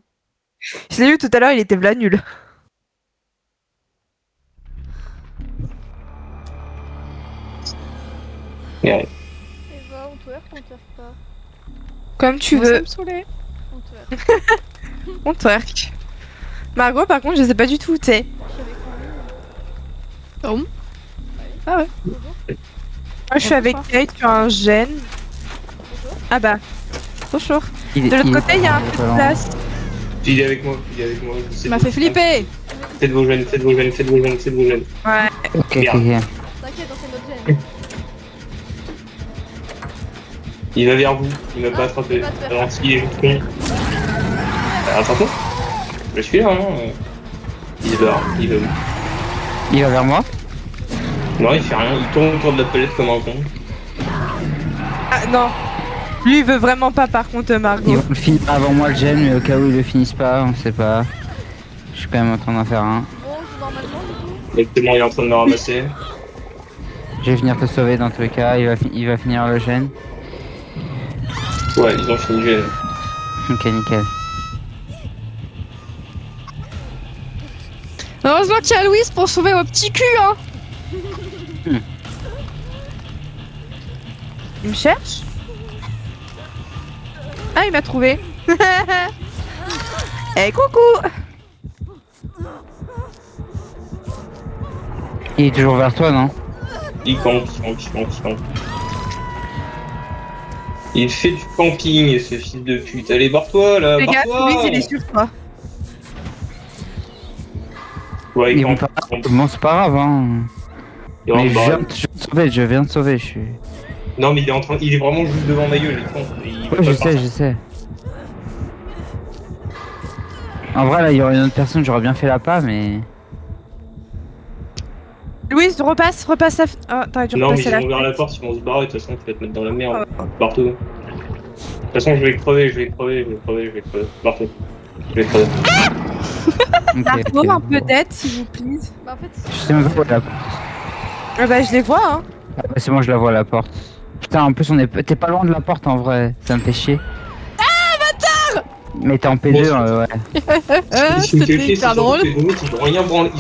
Je l'ai vu tout à l'heure, il était v'là nul. Ouais. Eva, on twerk ou on twerk pas? Comme tu Moi, ça veux. me saoulait. On twerk. On twerk. Margot, par contre, je sais pas du tout où t'es. Je suis avec Henri. Ah ouais. Bonjour. Moi, je suis avec Kate sur un gène. Bonjour. Ah bah. Bonjour. Il est- De l'autre il est côté, il y a un pas peu de loin. place. Il est avec moi, il est avec moi. Ça m'a fait flipper. Faites vos jeunes, faites vos jeunes, faites vos jeunes, faites vos jeunes. Ouais. Ok, ok, Merde. ok. T'inquiète, on fait notre gène. Il va vers vous, il m'a Ah, pas attrapé. il va te faire. Alors s'il est juste con. Attrape-moi. Je suis là, hein. Il va où? Il va vers moi. Non, il fait rien, il tourne autour de la palette comme un con. Ah non. Lui, il veut vraiment pas, par contre, Ils Margot. vont le finir avant moi le gel, mais au cas où ils le finissent pas, on sait pas. Je suis quand même en train d'en faire un. Bon, on joue normalement du coup. Exactement, il est en train de me ramasser. Je vais venir te sauver dans tous les cas, il va finir le gène. Ouais, ils ont fini le gène. Ok, nickel. Heureusement qu'il y a Louise pour sauver au petit cul, hein. Il me cherche? Ah, il m'a trouvé. Eh, coucou! Il est toujours vers toi, non? Il campe. Il fait du camping, ce fils de pute. Allez, barre-toi là, Les gars, barre-toi. Louise, il est sur toi. Ouais, il Ils vont campe. pas. Bon, c'est pas grave, hein. Il Mais rentre barré. je viens de sauver, je suis. Non, mais il est vraiment juste devant ma gueule, il campe. Il va Ouais, je pas sais, partir. je sais. En vrai, là, il y aurait une autre personne, j'aurais bien fait la pas, mais. Louise, repasse la. Ah, t'aurais dû Non, mais repasser ils la. vont ouvrir la porte, ils vont se barrer, de toute façon, tu vas te mettre dans la merde. Partout. De toute façon, je vais crever. Partout. Je vais crever. Ok, Margot, ok. un peu d'aide, s'il vous plaît. Bah, en fait, Je sais même pas où est la porte. Ah bah, je les vois, hein. Ah bah, c'est moi, je la vois la porte. Putain, en plus, t'es pas loin de la porte en vrai, ça me fait chier. Ah, bâtard! Mais t'es en P2, ouais. C'était hyper drôle. Ils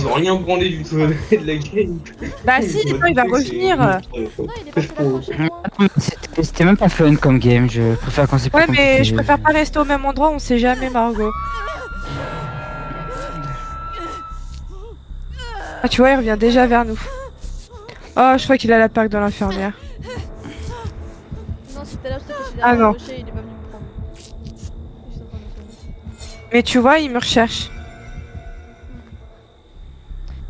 ont rien branlé du tout de la game. Bah, si, non, il va revenir. non, il est passé là devant chez moi. C'était même pas fun comme game, je préfère quand c'est plus Ouais, mais compliqué. je préfère pas rester au même endroit, on sait jamais, Margot. Ah, tu vois, il revient déjà vers nous. Oh, je crois qu'il a la plaque dans l'infirmière. Non, c'était là, je sais que Ah, non. il est pas venu me prendre. Juste en train de me sauver. Mais tu vois, il me recherche.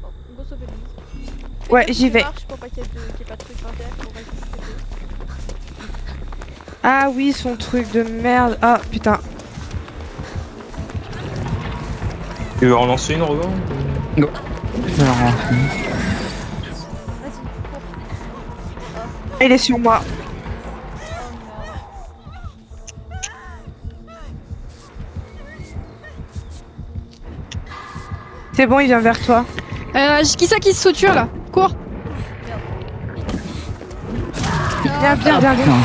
Bon, go sauver Louise. Ouais, Fais j'y gaffe vais. que tu marches pour pas qu'il y ait pas de truc par terre, pour pas qu'il se fait. Ah oui, son truc de merde. Ah, putain. Tu veux en lancer une, Robin? Je vais la relancer. Vas-y, cours. Il est sur moi. Oh merde. C'est bon, il vient vers toi. Qui ça qui se suture là? Cours. Viens, viens, viens, viens. Putain.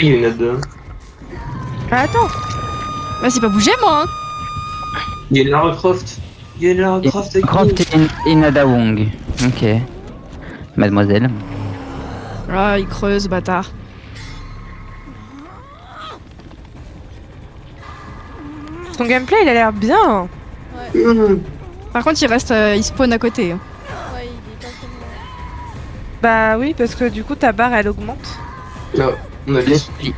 Il y en a deux. Ah, attends. Bah, c'est pas bougé, moi, hein. Il y a Lara Croft. Il y a Lara Croft avec Croft et Nada Wong. Ok. Mademoiselle. Ah, il creuse, bâtard. Ton gameplay, il a l'air bien. Ouais, Par contre, il spawn à côté. Hein. ouais, il est pas comme. Bah oui, parce que du coup, ta barre, elle augmente. Là, on a l'esprit.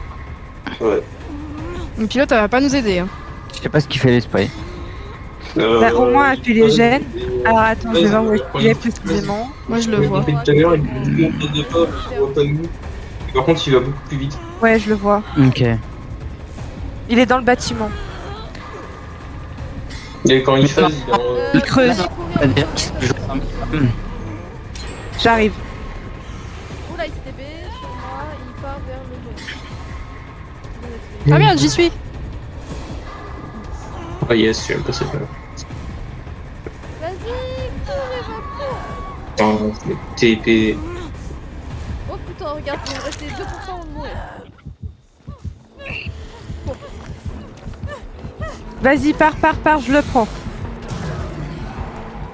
Ouais. Le pilote, elle va pas nous aider. Hein. Je sais pas ce qu'il fait l'esprit. Bah, au moins, tu les gênes. Alors attends, je vais voir où il est précisément. Moi, je le vois. Tout à l'heure, il monte de pas, je vois pas nous. Par contre, il va beaucoup plus vite. Ouais, je le vois. Ok. Il est dans le bâtiment. Et quand il phase, il est en. Il creuse. Allez courir, J'arrive. Oula, il s'est TP sur moi, il part vers le Ah merde, j'y suis. Ah yes, je vais me passer par là. Vas-y, cours, Eva, cours. Putain, TP. Oh putain, regarde, il me restait 2% de mourir. Vas-y, pars, je le prends.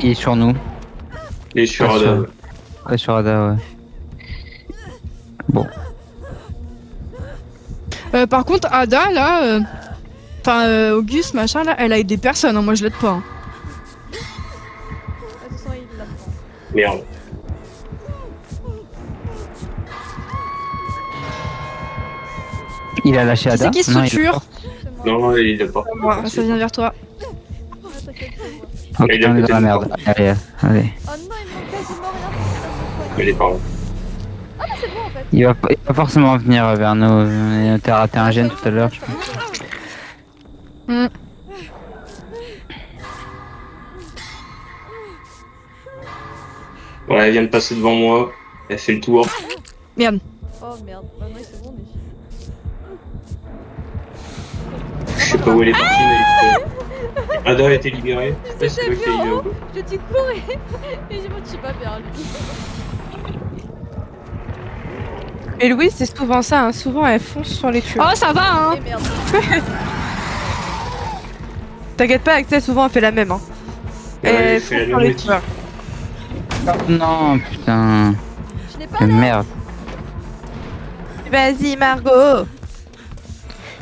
Il est sur nous. Il est sur Ah, Ada. sur- Ouais, sur Ada, ouais. Bon. Par contre, Ada, là... Enfin, Auguste, machin, là, elle a aidé personne. Hein. Moi, je l'aide pas. Hein. De toute façon, il l'apprend. Merde. Il a lâché Qui Ada. c'est qui Non, il a structure pas. C'est moi. Non, il l'a pas. Moi, ça vient vers toi. Ah, t'inquiète, c'est moi. Ok, Il est à on est côté dans la de merde. moi. Allez, allez. Oh non, il me manque quasiment rien. Il est par là. Ah, mais c'est bon en fait. Il va forcément venir vers nous. T'as raté un gène tout à l'heure. Hmm. Ouais, elle vient de passer devant moi. Elle fait le tour. Merde. Oh merde, bah non, c'est bon, on est fini. Je sais pas où elle est partie, mais Ada a été libérée. Je sais pas si c'est toi qui l'as libérée ou pas. Je dis cours et je suis pas vers lui. Et Louise, c'est souvent ça, hein. Souvent elle fonce sur les tueurs. Oh, ça va, hein. Et merde. T'inquiète pas, Axel, souvent elle fait la même. Hein. Ouais, Elle elle fonce fait la sur même les métier. tueurs. Non, putain. Je n'ai pas l'air. Merde. Vas-y, Margot.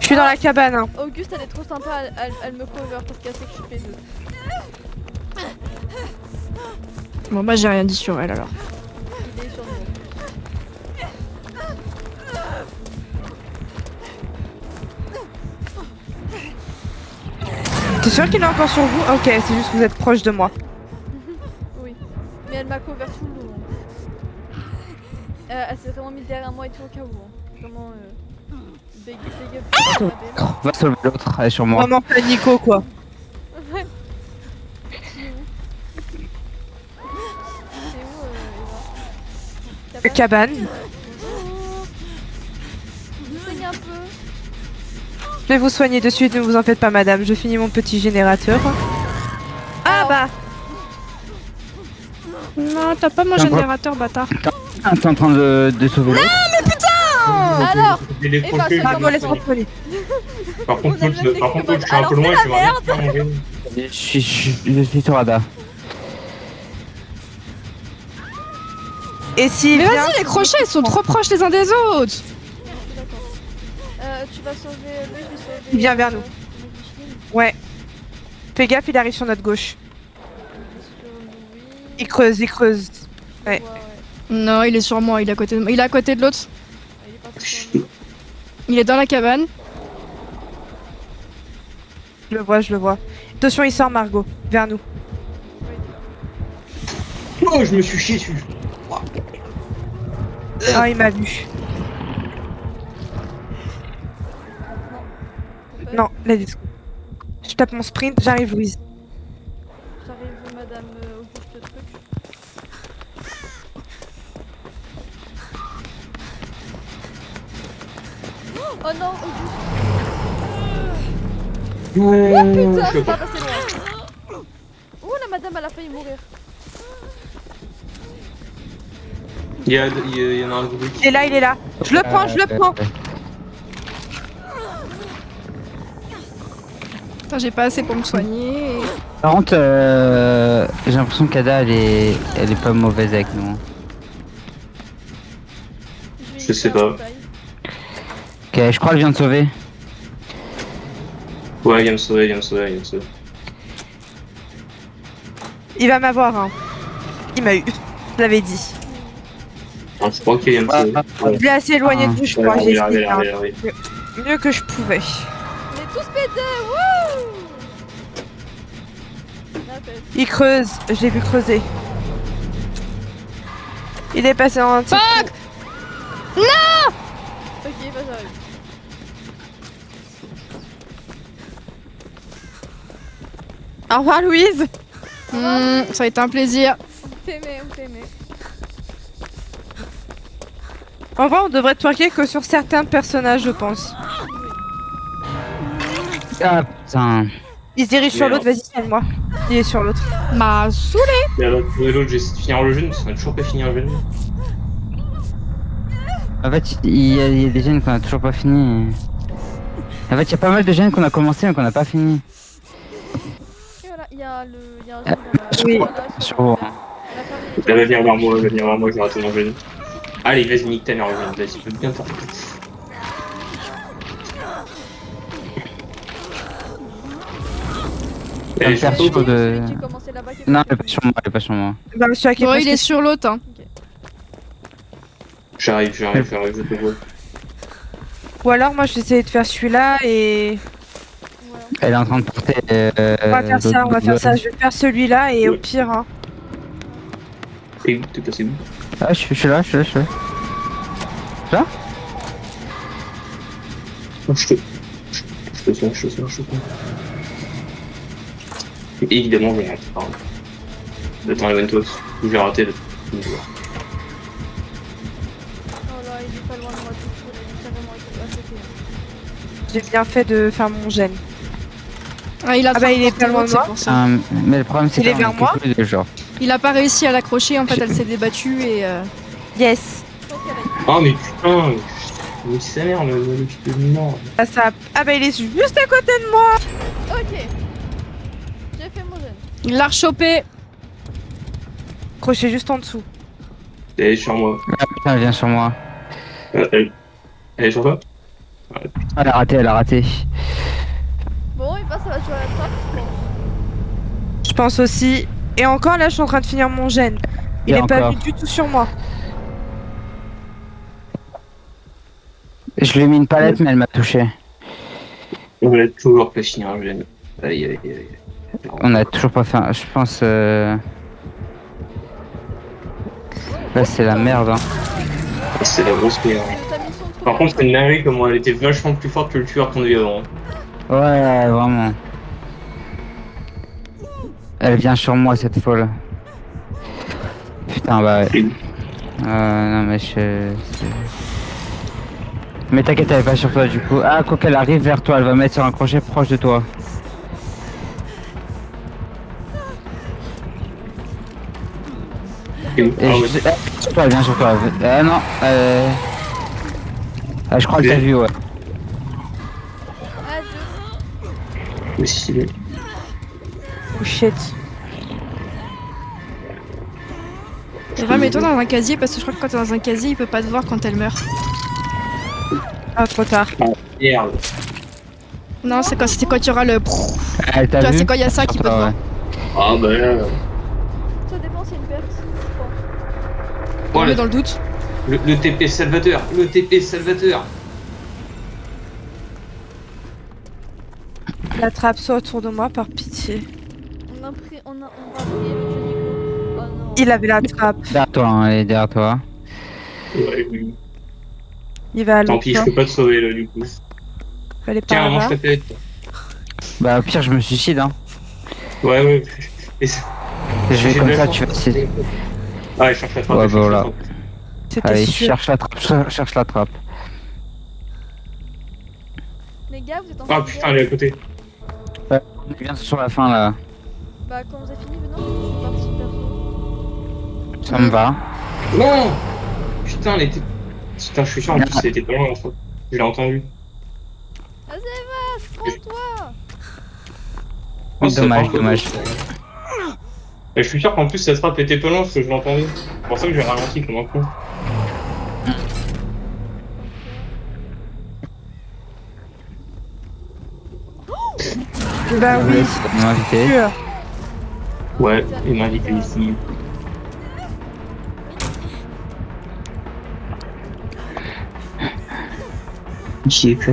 Je suis dans la cabane. Hein. Auguste, elle est trop sympa, elle me cover parce qu'elle sait que je suis P2. Bon, bah, j'ai rien dit sur elle, alors. Il est sur nous. T'es sûr qu'il est encore sur vous? Ok, c'est juste que vous êtes proche de moi. Oui. Mais elle m'a cover tout le long. Elle s'est vraiment mise derrière moi et tout au cas où. Hein. Vraiment. Big up. Va sauver l'autre, elle est sur moi. Vraiment pas Nico, quoi. Ouais. C'est où, Eva? Cabane. Bonjour. Je saigne un peu. Je vais vous soigner de suite, ne vous en faites pas, madame. Je finis mon petit générateur. Ah bah! Non, t'as pas mon Tiens, générateur, bâtard. Ah, t'es en train de sauver l'autre. Alors, Je l'ai Eva, projeté, c'est Margot, comment laisse-moi soigner. Par contre, On a le même par contre, technique je suis un peu en mode, loin, je vais alors, rien faire manger. Je suis sur Ada. Et si Mais vas-y, les crochets, ils sont trop proches les uns des autres. je suis d'accord. Tu vas sauver lui, je vais sauver. Il vient vers nous. Micheline. Ouais. Fais gaffe, il arrive sur notre gauche. Sur Louis. Il creuse, il creuse. Ouais. Ouais. Non, il est sur moi, il est à côté de moi. Il est à côté de l'autre. Il est parti sur nous. Il est dans la cabane. Je le vois, je le vois. Attention, il sort, Margot. Vers nous. Oh, je me suis chié dessus. Ah, il m'a vu. Non, let's go. Je tape mon sprint, j'arrive, Louise. J'arrive, madame Auguste truc. Oh non, Auguste. Oh putain, je suis pas passé loin. Oh la madame, elle a failli mourir. Il y en a un groupe. Il est là, il est là. Je le prends, je le prends. Putain, j'ai pas assez pour me soigner. Par contre, j'ai l'impression qu'Ada, elle est pas mauvaise avec nous. Je sais pas. Ok, je crois qu'elle vient de sauver. Ouais, viens me sauver, viens me sauver, viens me sauver. Il va m'avoir, hein. Il m'a eu. Je l'avais dit. Ah, je crois qu'il vient me sauver. Ouais. Je l'ai assez éloigné de vous, je Ouais, crois. J'ai il arrive, essayé il arrive, il arrive. mieux que je pouvais. On est tous pétés, wouh. La fête. Il creuse. Je l'ai vu creuser. Il est passé en un petit Fuck. trou. Ok, bah j'arrive. Au revoir, Louise. Ça a été un plaisir. On t'aimait, on t'aimait. En vrai, on devrait twerker que sur certains personnages, je pense. Ah putain. Il se dirige sur Merde. l'autre, vas-y, soigne-moi. Il est sur l'autre. M'a saoulé. Et l'autre, j'essaie de finir le jeu, mais on a toujours pas fini le jeu. En fait, il y a des gènes qu'on a toujours pas fini. En fait, il y a pas mal de gènes qu'on a commencé mais qu'on a pas fini. Et voilà, il y a un Ah, jeu dans la... oui, voilà, sur vous. la famille. Elle va venir vers moi, je vais rater mon jeu. Allez, vas-y, nique ta mère, le jeu, vas-y, peux bien faire. Ça me fait chaud de... Celui qui commençait là-bas qui est Non, pas elle est pas sur moi, elle est pas sur moi. Bah, je suis à Bon, il est sur l'autre. Hein. J'arrive, je te vois. Ou alors, moi, je vais essayer de faire celui-là et... Voilà. Elle est en train de porter... On va faire ça, on va faire ça. Je vais faire celui-là et au pire, hein. Et où t'es passé où? Ah, je suis là. Je te soigne. Et évidemment, je vais rater, pardon. Attends, éloigne-toi, je vais rater. Oh là, il est pas loin de moi du tout, il est carrément à côté. J'ai bien fait de faire mon gène. Ah, il a bah, il est pas loin de c'est moi. pour ça. Mais le problème, c'est Il est qu'on vers moi plus de genre. Il a pas réussi à l'accrocher, en fait, elle s'est débattue et. Yes. Je pense qu'elle a eu. Oh, mais putain, mais sa mère, le petit peu mort. Ah bah, il est juste à côté de moi. Ok. J'ai fait mon jeune. Il l'a rechopé. Crochet juste en dessous. Elle est sur moi. Ah putain, elle vient sur moi. Elle est sur toi? Elle a raté. Bon, et bah ça va jouer à la trappe, je pense. Je pense aussi. Et encore, là, je suis en train de finir mon gène. Il Et est pas encore. vu du tout sur moi. Je lui ai mis une palette, mais elle m'a touché. On va toujours pas finir un jeu. Aïe. On a toujours pas fait un... Je pense... Là, c'est la merde, hein. C'est la grosse merde. Ta mission de Par contre, c'est une dinguerie comment elle était vachement plus forte que le tueur qu'on avait avant. Ouais, vraiment. Elle vient sur moi, cette folle. Putain, bah ouais. Non, mais Mais t'inquiète, elle est pas sur toi, du coup. Ah, quoi qu'elle arrive vers toi, elle va mettre sur un crochet proche de toi. Et où? Et Ah ouais. sur toi, elle vient sur toi. Non, Ah, je crois que t'as vu, ouais. Ah, deux. Mais si, mais- Oh shit. Remets-toi dans un casier parce que je crois que quand t'es dans un casier, il peut pas te voir quand elle meurt. Ah, trop tard. Merde. Non, c'est quand il y aura le. Tu Elle t'a vois, vu c'est quand il y a ça qui peut te Ah, voir. ouais. Ah bah là. Ça dépend, c'est une perte. Je pense. On Voilà. est dans le doute. Le TP Salvateur. Le TP Salvateur. La trappe soit autour de moi, par pitié. On va prier le dieu Nico. Oh non. Il avait la trappe. Derrière toi, hein, elle est derrière toi. Ouais, oui. Il va à Tant l'autre. pis, je peux pas te sauver là du coup. Elle est pas Tiens, mange là-bas. ta tête. Bah, au pire, je me suicide, hein. Ouais. Et ça... Je vais J'ai comme de la ça, chance. tu vas essayer. Ah, il cherche la trappe. Ouais, il cherche bah, la voilà. trappe. C'était Allez, sûr. cherche la trappe. Les gars, vous êtes en Ah train de putain, elle est à côté. On est bien sur la fin, là. Bah, quand vous avez fini, venons. Je suis parti perso. Ça me va. Non. Putain, elle était... Putain, je suis sûr en plus, elle était pas loin la fois. Je l'ai entendu. Vas-y, va, prends-toi. Oh, ça Dommage, part pas. dommage. Et je suis sûr qu'en plus, cette trappe était pas loin parce que je l'ai entendu. C'est pour ça que j'ai ralenti comme un con. Bah Je oui, laisse m'inviter. sûr. Ouais, il m'a invité ici. J'y ai fait.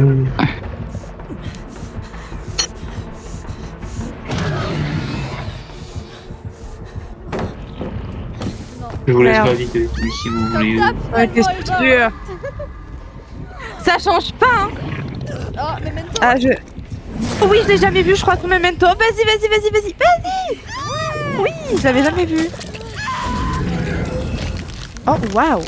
Je vous laisse Merde. m'inviter si vous voulez. Ouais, t'es sûr. Ça change pas, hein. Oh, Memento. Ah, je... Oh oui, je l'ai jamais vu, je crois, ton Memento. Vas-y, vas-y, vas-y, vas-y, vas-y. Oui, je l'avais jamais vu. Oh, waouh.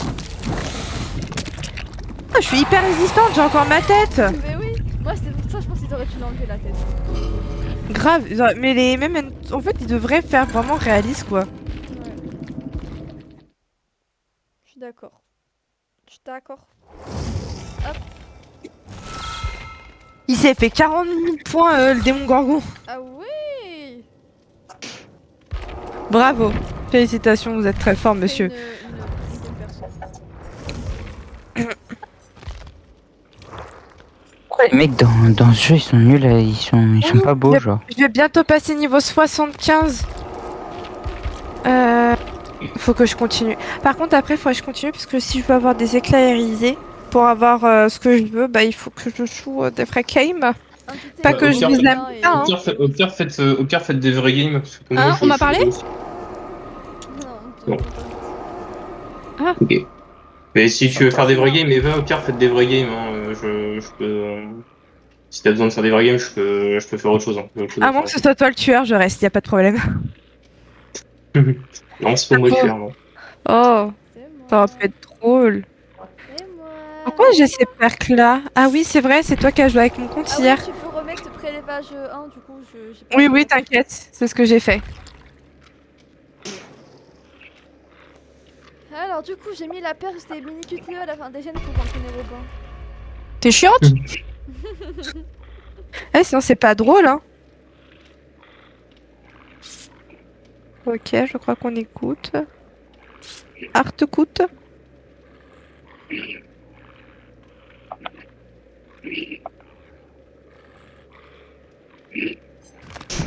Oh, je suis hyper résistante, j'ai encore ma tête. Mais oui, moi c'est pour ça je pense qu'ils auraient dû l'enlever la tête. Grave, mais les Memento, en fait, ils devraient faire vraiment réaliste, quoi. Ouais. Je suis d'accord. Je suis d'accord. Il s'est fait 40 000 points, le démon Gorgon. Ah oui. Bravo. Félicitations, vous êtes très fort, monsieur. Une sixième personne. Pourquoi les mecs dans ce jeu ils sont nuls, ils sont pas beaux, genre. Je vais bientôt passer niveau 75. Faut que je continue. Par contre, après, il faudrait que je continue parce que si je veux avoir des éclats irisés pour avoir ce que je veux, bah il faut que je joue des vrais games. Pas que je Au les pire, aime pas, hein. Au pire, faites des vrais games. Parce que Hein, moi, on m'a parlé Non, Bon. Ok. Mais si tu veux faire des vrais games, Eva, au pire, faites des vrais games. Hein. Je peux. Si t'as besoin de faire des vrais games, je peux faire autre chose. Hein. À moins que ce soit toi le tueur, je reste, y a pas de problème. Non, c'est pas moi le tueur, non. Oh, c'est moi. ça va pas être drôle. C'est moi. Pourquoi j'ai ces perks là? Ah oui, c'est vrai, c'est toi qui as joué avec mon compte Ah oui, hier. tu peux remettre prélevage 1 du coup j'ai pas Oui, fait. oui, t'inquiète, c'est ce que j'ai fait. Alors du coup j'ai mis la perche des mini QTE à la fin des gènes pour entraîner Robin. T'es chiante? Eh, sinon c'est pas drôle, hein. Ok, je crois qu'on écoute. Art écoute.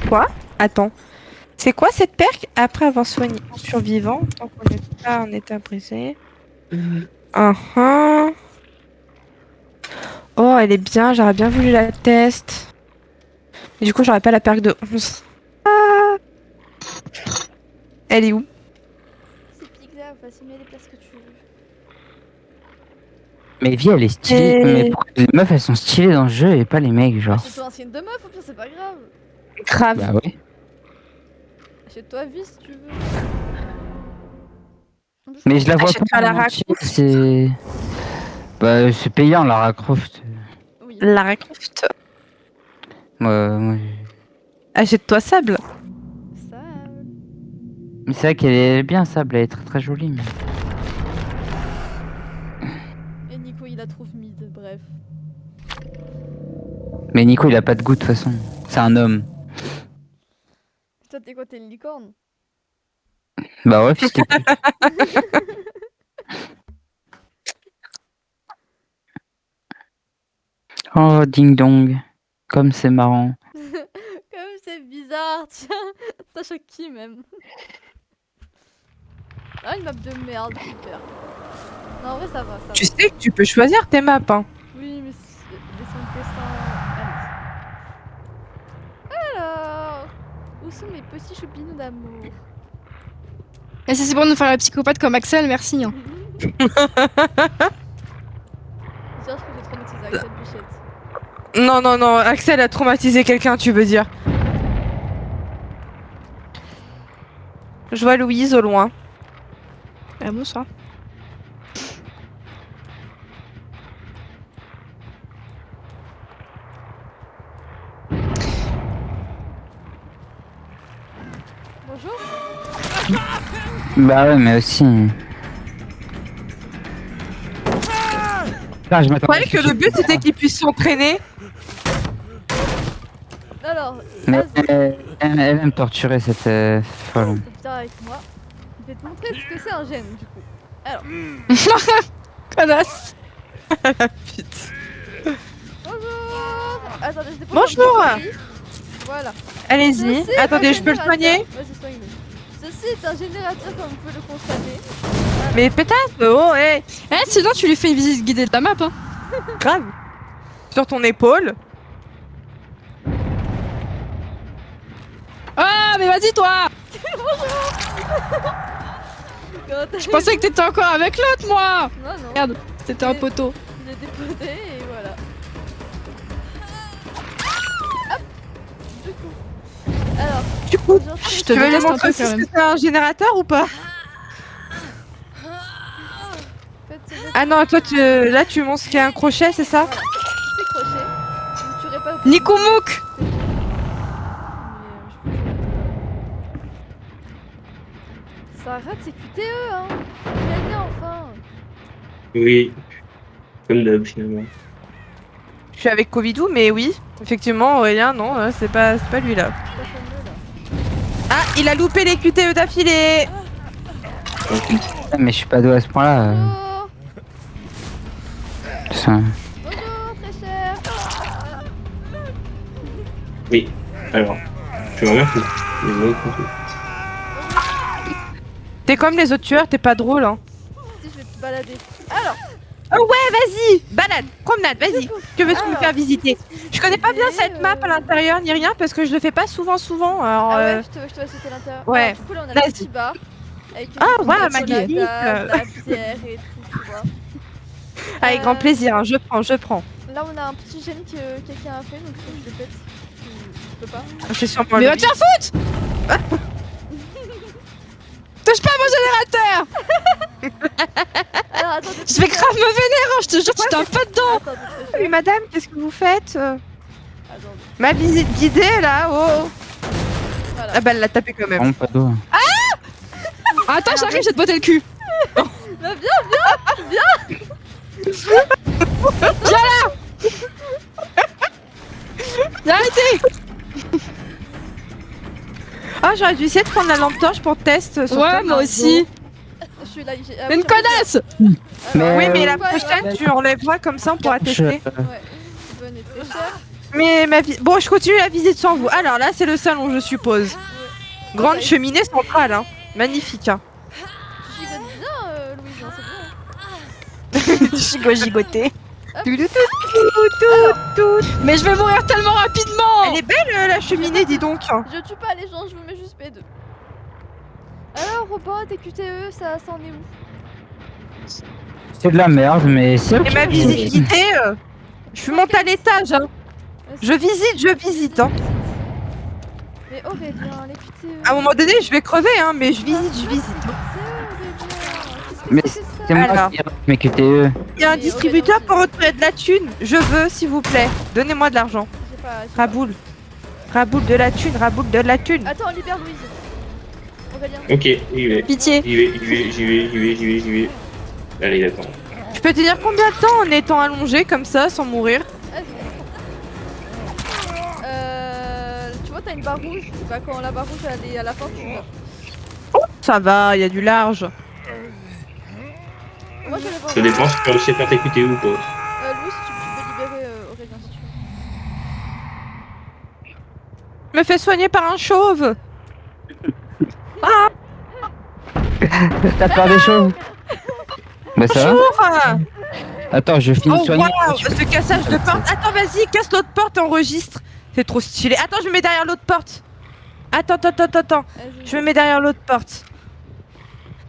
Quoi? Attends. C'est quoi cette perque? Après avoir soigné un survivant, tant qu'on n'est pas en état brisé. Oh, elle est bien, j'aurais bien voulu la test. Mais du coup, j'aurais pas la perque de 11. Ah. Elle est où? C'est Pigla, vas-y mets les places que tu veux. Mais vie elle est stylée. Mais pourquoi les meufs elles sont stylées dans le jeu et pas les mecs, genre. Achète-toi un skin de meuf au pire c'est pas grave. Grave. Bah ouais. Achète-toi vie si tu veux. Mais je la vois Achète-toi pas Lara en entier, c'est. Bah c'est payant Lara Croft. Oui. Lara Croft. Moi, Achète-toi Sable. Ça. Mais c'est vrai qu'elle est bien Sable, elle est très très jolie. Mais... Et Nico il la trouve mid, bref. mais Nico il a pas de goût de toute façon. C'est un homme. Toi t'es quoi, t'es une licorne? Bah ouais, fils de pute. Oh ding dong. Comme c'est marrant. Comme c'est bizarre, tiens. Ça choque qui même? Ah une map de merde, super. Non en vrai ça va, ça Tu va. sais que tu peux choisir tes maps, hein. Oui mais laissons le destin. Allez. Alors, où sont mes petits choupinous d'amour? Et si c'est pour nous faire la psychopathe comme Axel, merci. Hein. J'espère que j'ai traumatisé Axel Bichette. Non, non, non, Axel a traumatisé quelqu'un, tu veux dire. Je vois Louise au loin. Ah bonsoir. Bonjour. Bah ouais, mais aussi. Ah, je Je m'attendais croyais que le but c'était qu'il puisse s'entraîner. Alors, Mais Az, elle aime torturer cette folle. viens avec moi. Je vais te montrer ce que c'est un gène du coup. Alors, Connasse. Putain. bonjour. Attendez, je dépose Bonjour. un petit Voilà. Allez-y. Ceci est Attendez, un je peux le générateur. soigner? Vas-y, soigne-le. Ceci est un générateur comme vous pouvez le constater. Mais peut-être, oh, hey, Eh, sinon tu lui fais une visite guidée de la map, hein. grave. Sur ton épaule. Ah, mais vas-y, toi! Je pensais que t'étais encore avec l'autre, moi! Non, non. Merde, c'était un poteau. Je l'ai déposé et voilà. Hop. Du coup. Alors. Du coup, Je te tu veux lui déteste un montrer peu si quand même. c'est un générateur ou pas? Ah non, toi, là, tu montres qu'il y a un crochet, c'est ça? Voilà. C'est crochet. Vous ne tuerez pas. Nikomouk! Ça rate ses QTE, hein. Gagnez enfin. Oui. Comme d'hab, finalement. Je suis avec Covidou, mais oui, effectivement, Aurélien, non, c'est pas lui là. C'est pas fameux, là. Ah, il a loupé les QTE d'affilée. Ah, mais je suis pas doué à ce point-là. Bonjour. Ça- Bonjour, très cher. Oui. Alors, je te remercie. Désolé pour tout. T'es comme les autres tueurs, t'es pas drôle, hein. Si, je vais te balader. Alors. Oh ouais, vas-y, balade, promenade, vas-y. Que veux-tu me Alors, faire visiter? Je connais pas bien cette map à l'intérieur ni rien parce que je le fais pas souvent. Alors, Ah ouais, je te laisse l'intérieur. ouais. Alors, du coup, là, on a le Vas-y. petit bar. Avec une Ah, petite ouais, boîte magnifique. soda, de la bière et tout, tu vois. avec grand plaisir, hein, je prends. Là, on a un petit gène que quelqu'un a fait, donc je le pète. Je peux pas. Je suis sûrement Mais le va te faire foutre! Touche pas à mon générateur! Alors, attendez. Je vais grave me vénérer, hein, je te jure, tu t'en pas dedans! Attendez, très Oui, cher. madame, qu'est-ce que vous faites? Attendez. Ma visite guidée là, oh. Voilà. Ah bah elle l'a tapé quand même. Vraiment pas d'eau. Attends, j'arrive, je vais te botter le cul! Bah, viens. Arrêtez! Ah, j'aurais dû essayer de prendre la lampe torche pour test sur Ouais, toi, moi Margot. aussi! Je suis là. Une connasse! Oui, mais la Ouais, prochaine, ouais. tu enlèveras comme ça, on pourra tester. Ouais. Bonne et très cher. Mais bon, je continue la visite sans vous. Alors là, c'est le salon, je suppose. Grande Ouais. cheminée centrale, hein. Magnifique, hein. Tu gigotes bien, Louise, hein, c'est bien. Gigoté. Mais je vais mourir tellement rapidement! Elle est belle, la cheminée, dis donc. Je tue pas les gens, je vous mets juste P2. Alors, Robin, tes QTE, ça en est où? C'est de la merde, mais c'est ok. Et ma visite guidée, je suis montée à l'étage, hein. Je visite, hein. Mais Aurélien, les QTE. À un moment donné, je vais crever, hein, mais je visite. hein. Mais Qu'est-ce que c'est moi Alors. qui ai mes QTE. Il y a un distributeur pour retirer de la thune. Je veux, s'il vous plaît. Donnez-moi de l'argent. J'ai pas. Raboule. Raboule de la thune, raboule de la thune. Attends, libère Louise. Aurélien. Ok, j'y vais. Pitié! J'y vais. Allez, d'accord. Je peux tenir combien de temps en étant allongé comme ça, sans mourir? Vas-y. Tu vois, t'as une barre rouge. Bah, quand la barre rouge elle est à la fin, tu meurs. Ça va, il y a du large. Moi, je vais voir. Ça dépend si tu as réussi à faire tes QTE ou pas. Louise, tu peux libérer Aurélien si tu veux. Je me fais soigner par un chauve. T'as peur des chauves? Bah ça va? Chauve. Attends, je finis de Oh soigner. waouh, ce cassage de porte. Attends, vas-y, casse l'autre porte et enregistre. C'est trop stylé. Attends, je me mets derrière l'autre porte. Attends. Vas-y. Je me mets derrière l'autre porte.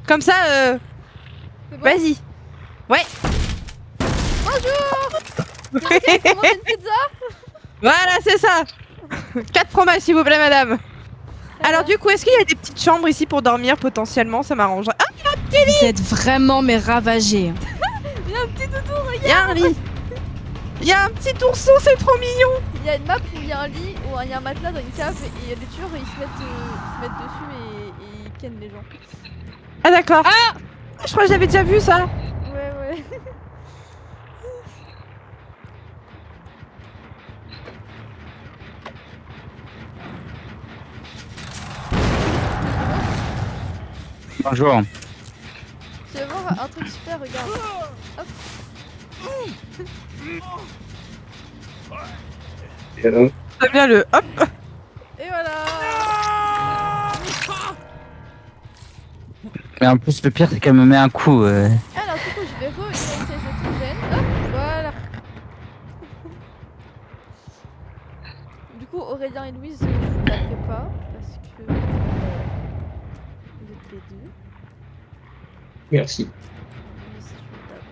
Comme ça, C'est bon. vas-y. Ouais. Tiens, commande une pizza. Voilà, c'est ça. 4 fromages, s'il vous plaît, madame. Alors, du coup, est-ce qu'il y a des petites chambres ici pour dormir potentiellement? Ça m'arrangerait. Ah, Vous êtes vraiment mes ravagés. Il y a un petit doudou, regarde. il y a un lit. Il y a un petit ourson, c'est trop mignon. Il y a une map où il y a un lit, où il y a un matelas dans une cave et les tueurs ils se mettent dessus et ils kennent les gens. Ah, d'accord. Ah, je crois que j'avais déjà vu ça. Ouais. Bonjour. Tu vas voir un truc super, regarde. Hop. J'aime bien le hop. Et voilà. Mais en plus, le pire, c'est qu'elle me met un coup. Alors du coup, je vais re-utiliser cette gêne. Hop, voilà. Du coup, Aurélien et Louise, je vous taperai pas parce que vous êtes les deux. Merci. Louise, je vous tape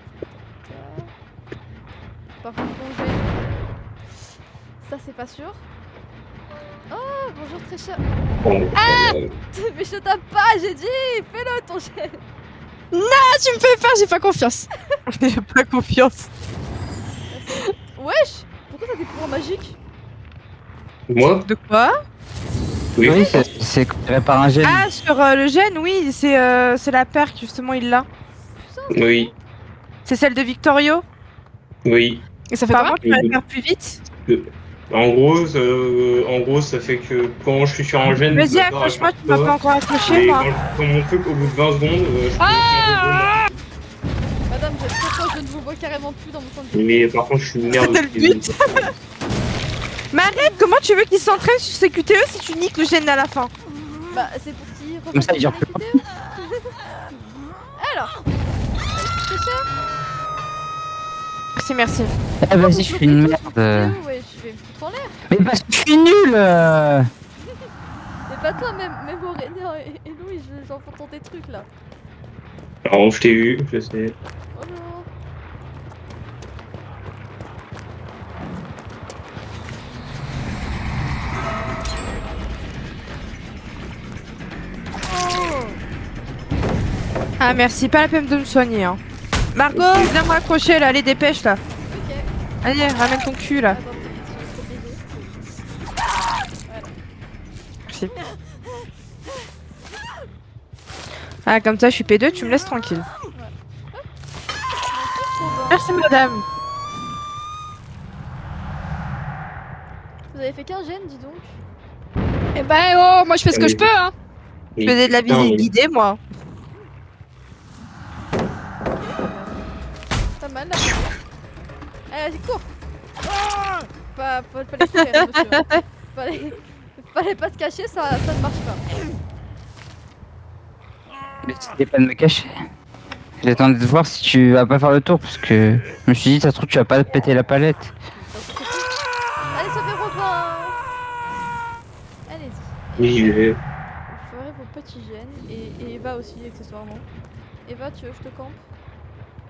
pas. Par contre, ton gène, ça c'est pas sûr. Oh, bonjour très cher. Mais je te tape pas, j'ai dit, fais-le ton gène. Ah, tu me fais peur, j'ai pas confiance. J'ai pas confiance. Wesh, pourquoi t'as des pouvoirs magiques? Moi? De quoi? Oui. Oui, c'est par un gène. Ah, sur le gène, oui, c'est la perque, justement, il l'a. Oui. C'est celle de Victorio. Oui. Et ça fait Par quoi? contre, tu vas le faire plus vite. En gros, ça fait que quand je suis sur un gène, Vas-y, je me barre à accroche-moi, chaque tu m'as fois. pas encore accroché, Et moi. quand je prends mon truc au bout de 20 secondes, je peux faire Madame, vous êtes trop proche, je ne vous vois carrément plus dans mon centre de vie. mais par contre, je suis une merde. C'était le but. Mais arrête, comment tu veux qu'il s'entraîne sur ses QTE si tu niques le gène à la fin? Bah, c'est pour qu'il Comme ça, il dure plus. Alors, c'est cher. Merci, merci. Eh, vas-y, je suis une merde. Ouais, je vais me foutre en l'air. Mais parce que je suis nul. Mais pas toi, même Aurélien et Louis, j'entends tes trucs là. Alors, je t'ai eu, je sais. Oh non. Oh. Ah, merci, pas la peine de me soigner, hein. Margot, viens me raccrocher là, allez, dépêche là. Ok. Allez, ramène ton cul là. Attends, je vais Merci. Ah, comme ça, je suis P2, tu me laisses tranquille. Merci, madame. Vous avez fait qu'un gène, dis donc. Eh ben oh, moi je fais ce que je peux hein. Je faisais de la visite guidée, moi. Pas mal là. Allez, vas-y, cours. Pas les courir, monsieur. Fallait pas se cacher, ça ne marche pas. Mais c'était pas de me cacher. J'attendais de voir si tu vas pas faire le tour parce que je me suis dit, ça se trouve, tu vas pas péter la palette. Allez, sauvez Robin. Allez-y. Oui, je vais. Vous ferez vos petits gènes et Eva aussi, accessoirement. Eva, tu veux que je te campe?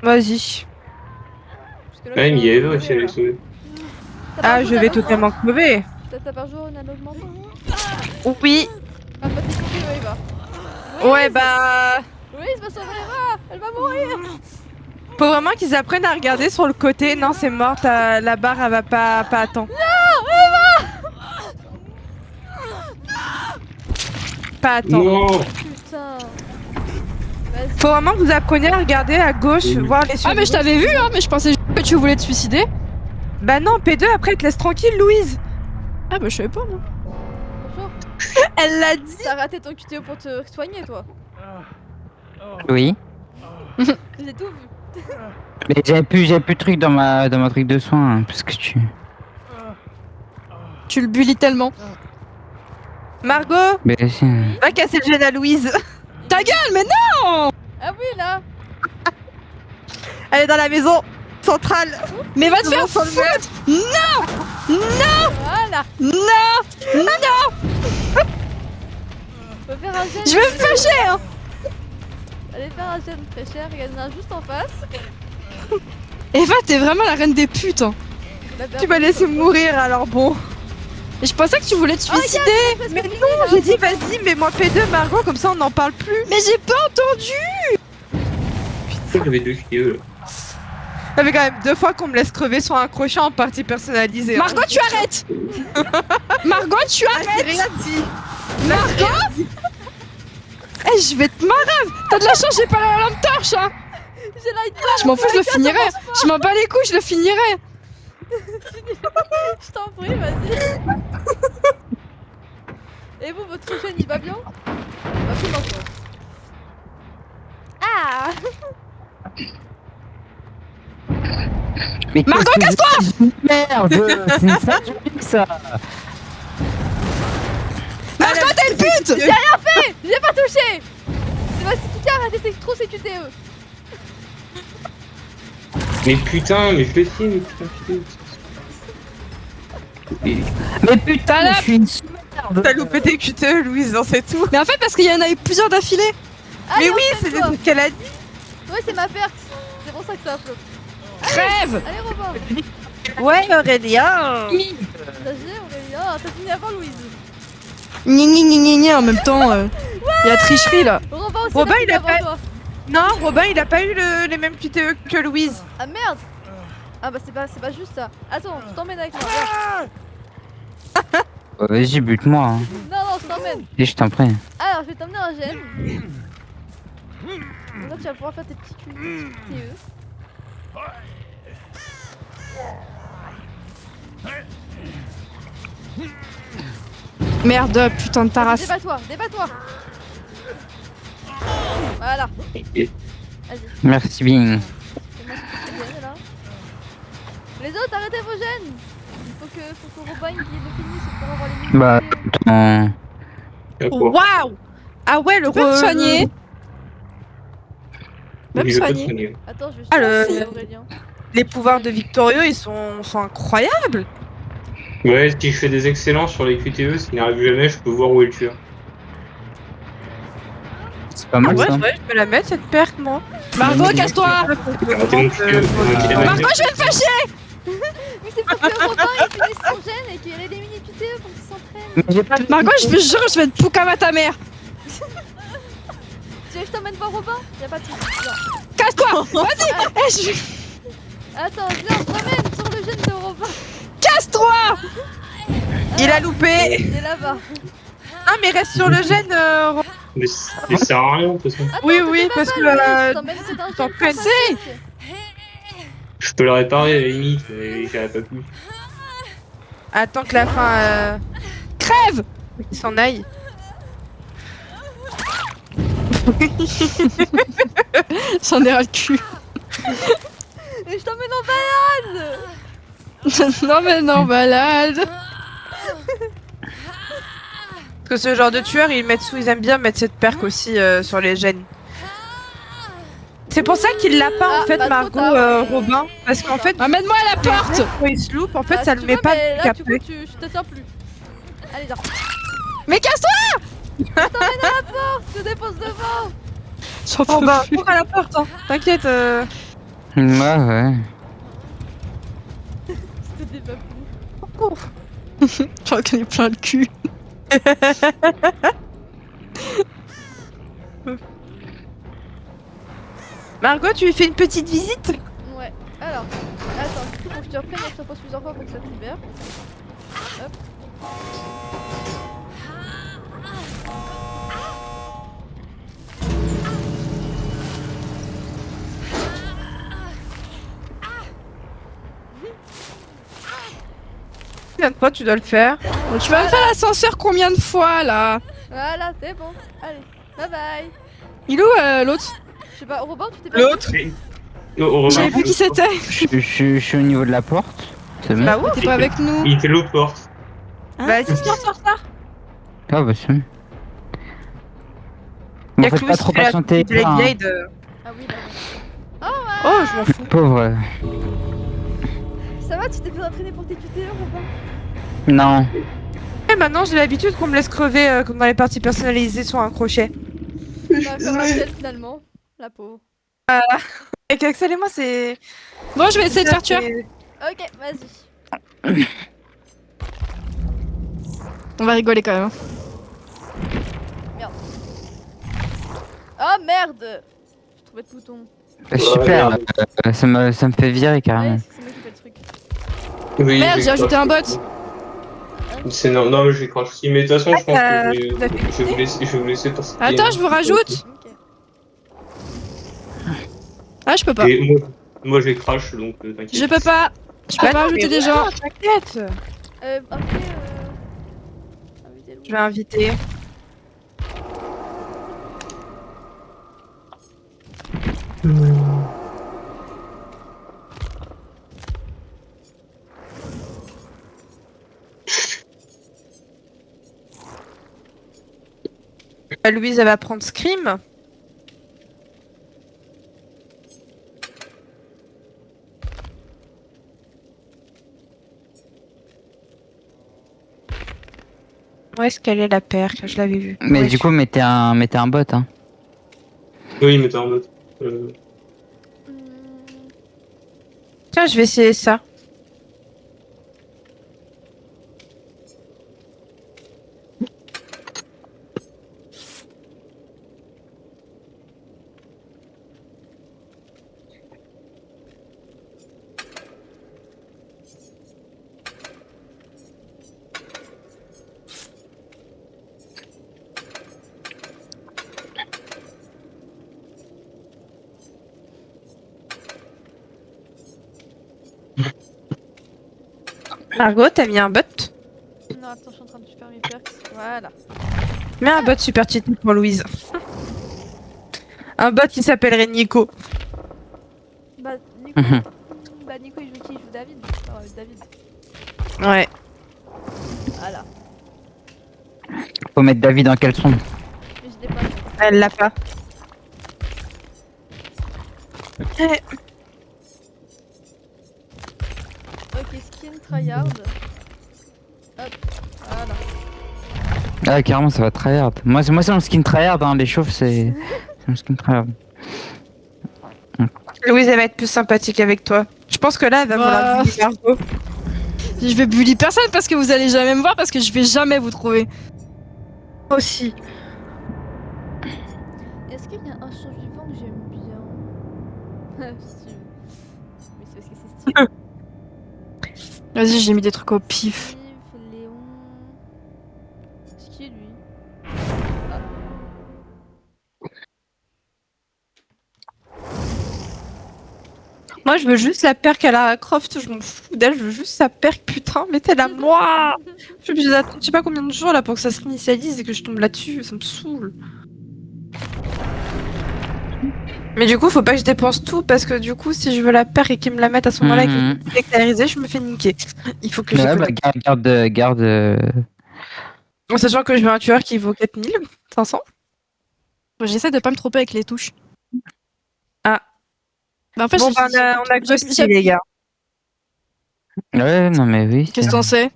Vas-y. Parce que là, Ouais, je mais il y vais a Eva mourir, aussi, elle est là. sauvée. T'as pas Ah, un je jour vais d'un totalement crever. T'as par jour un augmentant? Oui. Ah, pas t'es coupé, Eva. Ouais, bah. Louise va sauver Eva. Elle va mourir. Faut vraiment qu'ils apprennent à regarder sur le côté. Non, c'est mort, la barre elle va pas attendre. Non, Eva. Pas attendre. Non! Putain. Vas-y. Faut vraiment que vous appreniez à regarder à gauche, Oui. voir les Ah mais je t'avais vu hein, mais je pensais que tu voulais te suicider. Bah non, P2 après elle te laisse tranquille, Louise. Ah bah je savais pas moi. Bonjour. Elle l'a dit. T'as raté ton QTO pour te soigner, toi. Oui. J'ai tout vu. Mais j'avais plus de trucs dans ma truc de soins, hein, parce que tu. Tu le bullies tellement. Margot, Mais si. va casser le gène à Louise. Ta gueule mais non. Ah oui, là. Elle est dans la maison centrale. Mais va te faire Sur le foutre. Non. Voilà. Non. Faut faire un gène. Je vais me fâcher hein. Allez faire un gène très cher. Il y en a un juste en face. Eva t'es vraiment la reine des putes hein. Tu m'as laissé mourir alors bon. Et je pensais que tu voulais te suicider. Mais non, j'ai dit vas-y, mets-moi P2 Margot, comme ça on n'en parle plus. Mais j'ai pas entendu. J'avais deux QTE là. Ça fait quand même 2 fois qu'on me laisse crever sur un crochet en partie personnalisée. Margot tu arrêtes. Margot tu Ah, j'ai arrêtes. rien dit. Margot. Eh je vais te marave. T'as de la chance j'ai pas la lampe torche hein. J'ai la Je m'en fous je le finirai. Je m'en bats les couilles je le finirai. Je t'en prie, vas-y. Et vous, votre gène, il va bien? Bah, plus maintenant. Ah. Mais Margot, casse-toi! Merde! C'est une sale ça! Arrête. J'ai pas touché. C'est ma qui a arrêté trop ses QTE. Mais putain, mais je le sais, mais putain. Mais putain, là, je suis une merde. T'as loupé tes QTE, Louise, dans c'est tout. Mais en fait, parce qu'il y en a eu plusieurs d'affilée. Allez, Mais oui, c'est entraîne-toi. ce qu'elle a dit. Ouais, c'est ma perks. C'est pour ça que ça a flop. Crève. Allez, Robin. Ouais, Aurélien. Vas-y, Aurélien. T'as fini avant, Louise. Gni en même temps. Il y a tricherie là. Robin aussi. Robin, t'as il fini a avant pas- toi. Non, Robin, il a pas eu les mêmes QTE que Louise. Ah merde. Ah bah c'est pas juste ça. Attends, je t'emmène avec moi. Viens. Vas-y, bute-moi. Hein. Non, non, je t'emmène. Et je t'en prie. Alors, je vais t'emmener un gène. Donc là, tu vas pouvoir faire tes petits QTE. Merde, putain de ta race. Débat-toi. Voilà. Vas-y, Merci bien. fais-moi ce petit gène là. Les autres, arrêtez vos gènes. Faut que Robin il le finisse pour avoir les minutes. Bah, attends. Waouh. Ah ouais, le Tu peux me soigner. Même Je vais pas te soigner. soigner. Attends, je vais Ah, le- changer Aurélien. Les pouvoirs de Victorieux, ils sont incroyables. Ouais, si je fais des excellents sur les QTE, ce qui n'arrive jamais, je peux voir où est le tueur. C'est pas Ah mal ouais, ça. c'est vrai, je peux la mettre cette perte, moi. Margot, casse-toi. Arrêtez mon QTE. Margot, je vais me fâcher. Mais c'est pour que Robin il finisse son gène et qu'il ait des mini QTE pour qu'il s'entraîne. Mais j'ai pas de- Margot, je te jure, je vais te poucam à ta mère. Tu veux que je t'emmène voir Robin? Y'a pas de soucis. Viens. Casse-toi. Vas-y. Eh, Attends, viens, je t'emmène sur le gène de Robin. Casse-toi. Il a loupé. Il est là-bas. Ah, mais reste sur le gène. Mais ça sert à rien de toute façon. Oui, oui, parce que. Je t'emmène, c'est un t'en gène prennes. fantastique. Je peux le réparer à la limite, mais j'aurais pas pu. Attends que la fin. Crève. Il s'en aille. J'en ai ras le cul. Et je t'emmène en balade. Non mais non, malade. Parce que ce genre de tueur, ils aiment bien mettre cette perque aussi sur les gènes. C'est pour ça qu'il l'a pas en Ah, fait, bah, Margot, trop tard. Robin. Parce qu'en fait, Amène-moi à la porte. quand il se loupe, en fait, Ah, ça si le tu met veux, pas mais là, du coup, capé. je te tiens plus. Allez, viens. Mais casse-toi. Je te dépose devant. J'en Oh peux bah, plus. ouvre à la porte, hein. T'inquiète. Ouais. Je te débat plus. J'en connais plein le cul. Margot, tu lui fais une petite visite? Ouais. Alors, attends, du coup, faut que je te reprenne et que je te pose plusieurs fois pour que ça te libère. Hop. Combien de fois tu dois le faire? Tu vas me faire l'ascenseur combien de fois là? Voilà, c'est bon. Allez, bye bye. Il est où l'autre? Je sais pas, Robin, tu t'es pas L'autre? J'avais vu qui c'était. Je suis au niveau de la porte. C'est bon. Bah oui. T'es pas avec nous. Il était l'autre porte. Vas-y, sors ça. Ah bah c'est bon. Y'a Bon, faites pas trop patienter. Blade hein. Blade. Ah oui, bah Oh, je m'en fous. Pauvre. ça va, tu t'es bien entraîné pour tes QTE, Robin? Non. Et maintenant, j'ai l'habitude qu'on me laisse crever comme dans les parties personnalisées sur un crochet. Bah, comme Rachel, finalement. La pauvre. Et qu'Axel et moi, c'est. Bon, je vais essayer de faire tuer. Ok, vas-y. On va rigoler quand même. Oh merde! J'ai trouvé le bouton. Super. Ça me fait virer Ouais, carrément. c'est moi qui fais le truc. Oui, Merde, j'ai ajouté un bot. C'est non, mais j'ai crash aussi. Mais de toute façon, je pense Ah, que t'as fait je vais vous laisser parce que. Attends, je vous rajoute. Ok. Ah, je peux pas. Et moi j'ai crash donc t'inquiète. Je peux pas. Je peux Bah pas non, ajouter mais des gens. T'inquiète. Après, Je vais inviter. Louise, elle va prendre Scream. Où est-ce qu'elle est la paire? Je l'avais vue. Mais Ouais, du coup, mettez un bot. Hein. Oui, mais t'es en mode. Tiens, je vais essayer ça. Margot, t'as mis un bot? Non, attends, je suis en train de faire mes perks. Voilà. Mets un bot super cheaté pour Louise. Un bot qui s'appellerait Nico. Bah, Nico, bah, Nico il joue qui? Il joue David. David. Ouais. Voilà. Faut mettre David en caleçon. Mais je l'ai pas. Elle l'a pas. Ok, skin, tryhard. Hop, voilà. Ah, carrément, ça va tryhard. Moi, c'est mon skin tryhard, hein. Les chauves, c'est mon skin tryhard. Louise, elle va être plus sympathique avec toi. Je pense que là, elle va vouloir bully Margot. Je vais bully personne parce que vous allez jamais me voir parce que je vais jamais vous trouver. Aussi. Est-ce qu'il y a un survivant que j'aime bien? Steve. Mais c'est parce que c'est Steve. Vas-y, j'ai mis des trucs au pif. Steve, Léon. C'est qui lui? Moi, je veux juste la perque à la Croft. Je m'en fous d'elle. Je veux juste sa perque. Putain, mettez-la moi. Je suis obligée d'attendre je sais pas combien de jours là pour que ça se réinitialise et que je tombe là-dessus. Ça me saoule. Mais du coup, faut pas que je dépense tout parce que du coup, si je veux la perque et qu'ils me la mettent à ce moment-là et que je déclarisée, je me fais niquer. Il faut que Ouais, bah, garde. En sachant que je veux un tueur qui vaut 4500. J'essaie de pas me tromper avec les touches. Ah. Bah, en fait, Bon, bah, on a Ghosty, les gars. Ouais, non, mais oui. Qu'est-ce que t'en sais?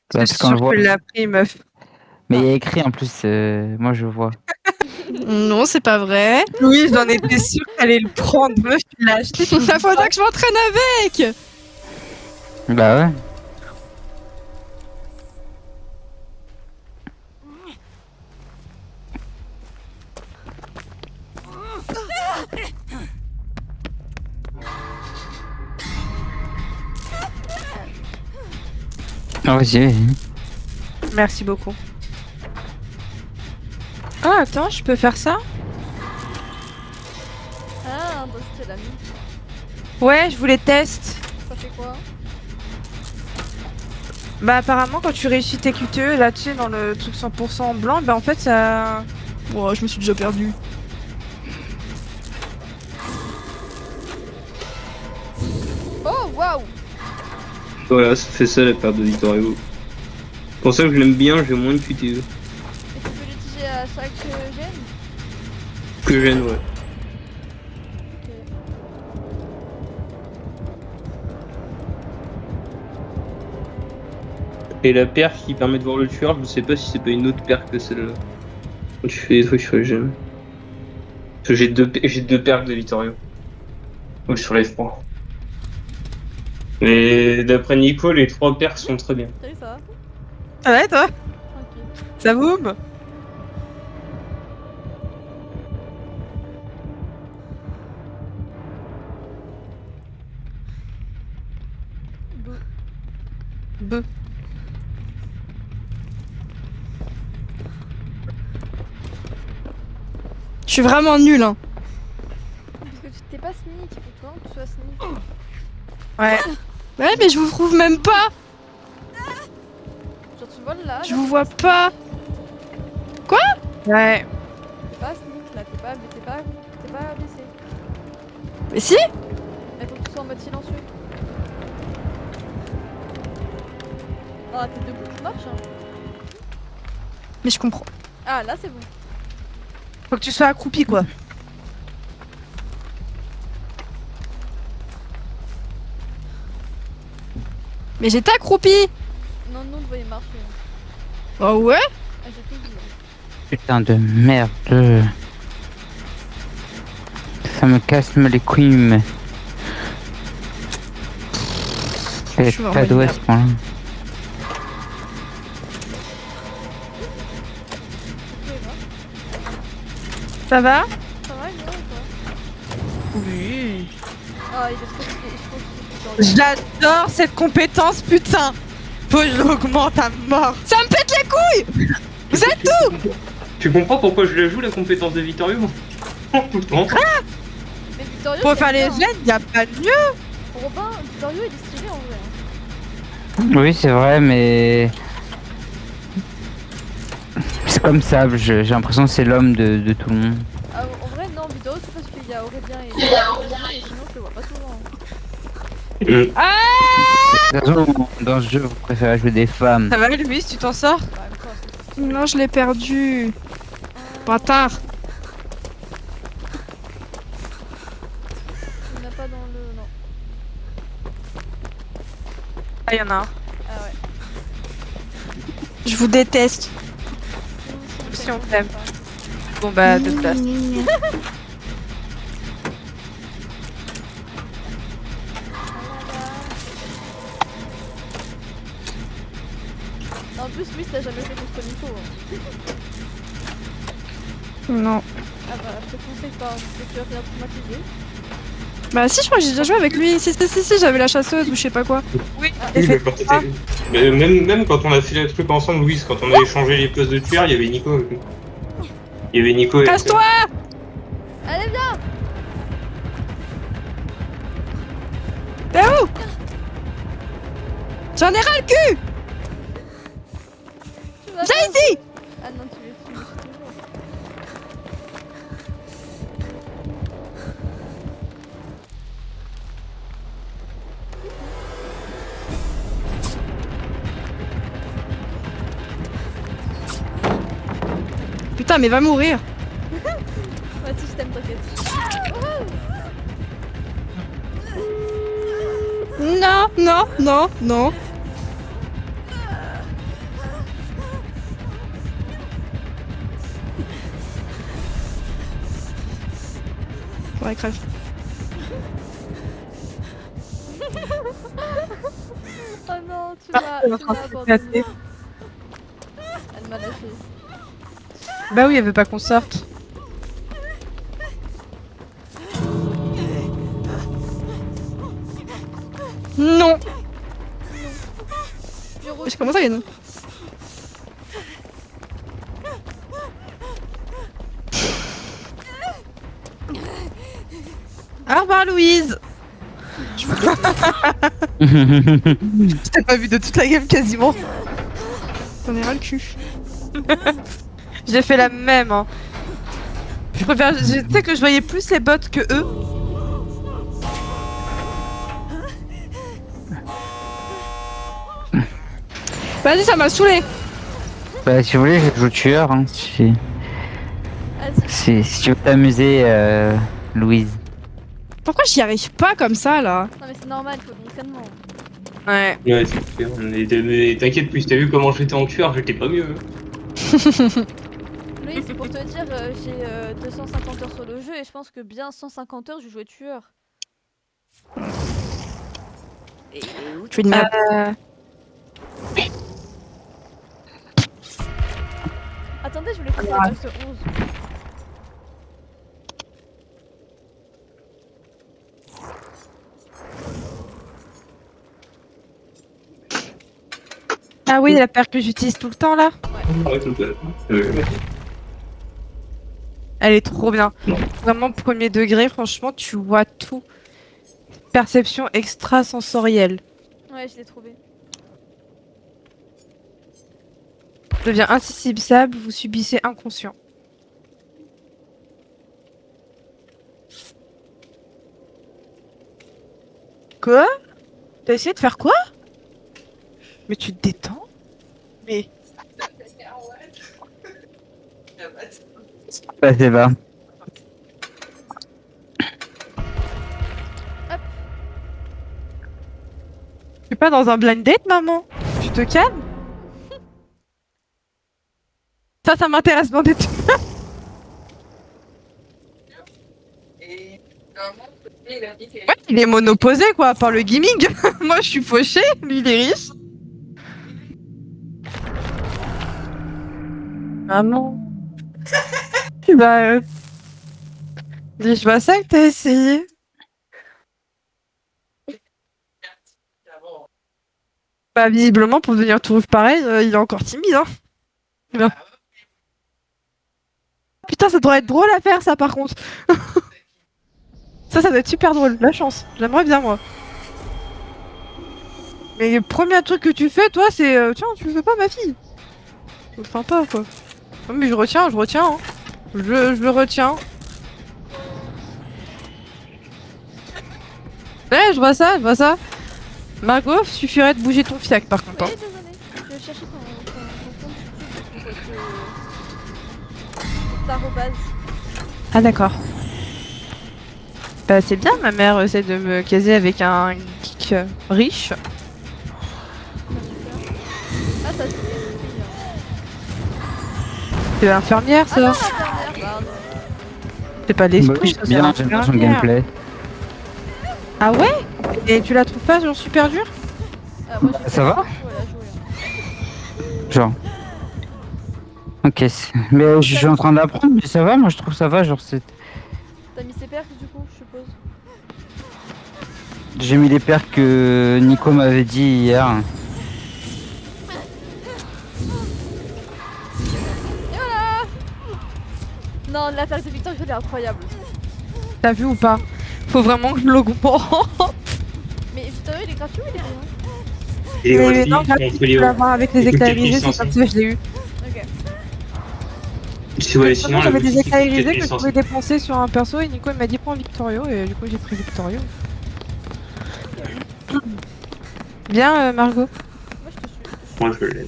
Parce qu'on le voit. Je l'ai appris, meuf. Mais il y a écrit en plus, moi je vois. Non, c'est pas vrai. Oui, j'en étais sûre qu'elle allait le prendre, meuf, tu l'as acheté. La faudra que je m'entraîne avec. Bah ouais. Ah, vas-y. Merci beaucoup. Ah, attends, je peux faire ça? Ah, bah c'était l'ami. Ouais, je voulais test. Ça fait quoi? Bah, apparemment, quand tu réussis tes QTE, là, tu sais, dans le truc 100% blanc, bah, en fait, ça... Oh, je me suis déjà perdu. Oh, waouh! Voilà, ça fait ça la perte de Victorio. C'est pour ça que je l'aime bien, j'ai moins de QTE. Et tu peux l'utiliser à chaque gène? Que gêne, ouais. Ok. Et la perf qui permet de voir le tueur, je sais pas si c'est pas une autre perf que celle-là. Quand tu fais des trucs sur les gemmes. Parce que j'ai deux perfs de Vittorio. Ou sur les froids. Et d'après Nico, les 3 perfs sont très bien. Salut, ça va? Ah ouais, toi? Tranquille. Ça boum? Beuh. Je suis vraiment nulle, hein. Parce que tu t'es pas sneak, il faut que toi tu sois sneak. Ouais. Ouais, mais je vous trouve même pas. Genre tu voles là. Je vous vois pas. Ouais. T'es pas sneak là, t'es pas blessé. Mais si. Il faut que tu sois en mode silencieux. Ah, t'es debout, tu marches hein. Mais je comprends. Ah, là c'est bon. Faut que tu sois accroupi, quoi. Mais j'étais accroupi. Non, non, vous voyez marcher. Oh ouais? Ah, j'ai tout vu. Putain de merde. Ça me casse les couilles, mais. Je suis Pas vraiment d'ouest, une ce point-là. Ça va? Ça va, Léo, ou pas? Oui. Ah, il est trop stylé. Je pense que c'est J'adore cette compétence, putain. Faut que je l'augmente à mort. Ça me pète les couilles. Vous êtes tout. Tu comprends pourquoi je la joue la compétence de Victorio? Tout le temps. Mais Victorio, Pour c'est faire les bien, jets, y a pas de mieux. hein. Robin, Victorio, il est stylé en vrai. Hein. Oui, c'est vrai, mais. C'est comme ça, j'ai l'impression que c'est l'homme de tout le monde. Ah, en vrai, non, Victorio, c'est parce qu'il y a Aurélien et sinon, je le vois pas souvent. Hein. De toute façon, dans ce jeu, vous préférez jouer des femmes. Ça va, Louis, tu t'en sors? Bah, même pas, c'est- Non, je l'ai perdu. Bâtard. Il n'y en a pas dans le. Non. Ah, y'en a un. Ah ouais. Je vous déteste. Si on t'aime. Bon, bah, de place. En plus, lui, t'as jamais fait contre Nico. Hein. Non. Ah bah, je te conseille pas, parce que tu vas finir traumatisé. Bah si, je crois que j'ai déjà joué avec lui. Si, j'avais la chasseuse ou je sais pas quoi. Oui, Ah, t'es Oui, fait. mais quand t'étais- mais même quand on a fait le truc ensemble, Louise, quand on a échangé les postes de tueur, il y avait Nico avec nous. Il y avait Nico et. Casse-toi. Allez, viens. T'es où? J'en ai ras le cul. Tu vas Viens bien. ici. Ah non, tu les toujours. Putain, mais va mourir. Vas-y, je t'aime, t'inquiète. Non, non, non, non. Ouais, crève. Oh non, tu Ah, elle est en m'as train de abandonné. s'éclater. Elle m'a lâché. Bah oui, elle veut pas qu'on sorte. Non. Je Je commence à gagner. Au revoir, Louise. Je t'ai pas vu de toute la game quasiment. J'en ai ras le cul. J'ai fait la même. Hein. Je préfère. Je sais que je voyais plus les bots que eux. Vas-y, ça m'a saoulé. Bah, si vous voulez, je joue tueur, hein, si Vas-y. tu veux t'amuser, Louise. Pourquoi j'y arrive pas comme ça là? Non, mais c'est normal, il faut de l'entraînement. Ouais. Ouais, c'est clair. Mais t'inquiète, plus t'as vu comment j'étais en tueur, j'étais pas mieux. Louis, c'est pour te dire, j'ai 250 heures sur le jeu et je pense que bien 150 heures, je jouais tueur. Et où Je suis une merde. Attendez, je voulais passer à poste 11. Ah oui, la paire que j'utilise tout le temps là. Ouais, tout à fait. Elle est trop bien. Vraiment premier degré, franchement, tu vois tout. Perception extrasensorielle. Ouais, je l'ai trouvé. Devient insaisissable, vous subissez inconscient. Quoi? T'as essayé de faire quoi? Mais tu te détends? Mais... Bah, c'est pas. Je suis pas dans un blind date, maman. Tu te calmes. Ça m'intéresse bien d'être. Ouais, il est monoposé quoi, par le gaming. Moi je suis fauché, lui il est riche. Maman. Bah, dis pas ça que t'as essayé. Bah, visiblement, pour devenir tout pareil, il est encore timide, hein. Non. Putain, ça devrait être drôle à faire, ça, par contre. Ça doit être super drôle. La chance. J'aimerais bien, moi. Mais le premier truc que tu fais, toi, c'est... tiens, tu fais pas ma fille. C'est sympa, quoi. Non, mais je retiens, hein. Je le retiens. Ouais, je vois ça. Margot, suffirait de bouger ton fiac, par contre. Oui, Hein. désolé. Je cherchais ton compte YouTube pour t'arrobase. Ah, d'accord. Bah, c'est bien, ma mère essaie de me caser avec un geek riche. Ah, ça c'est l'esprit. C'est l'infirmière, Ah ça. non, l'infirmière, pardon. C'est pas l'esprit, ça, c'est Bien, j'aime bien son l'infirmière. gameplay. Ah ouais? Et tu la trouves pas genre super dure? Moi, j'ai Ça va? pas joué, elle a joué, hein. Genre. Ok, mais je suis en train d'apprendre, mais ça va, moi je trouve ça va, genre c'est... T'as mis ses perks du coup, je suppose. J'ai mis les perks que Nico m'avait dit hier. Et voilà. Non, la perk de Victor, elle est incroyable. T'as vu ou pas? Faut vraiment que je l'augmente. Mais Victorio, il est gratuit ou il est rien? Et Mais gratuit, non, on gratuit, peut tu les peux l'avoir avec les les éclats petites irisés, c'est licences, comme ça que je l'ai eu. Ok. Ouais, sinon, J'avais le des but, éclats c'est irisés peut-être que je licence. pouvais dépenser sur un perso et Nico il m'a dit prends Victorio et du coup j'ai pris Victorio. Bien Margot. Moi, je te suis. Moi, je l'ai.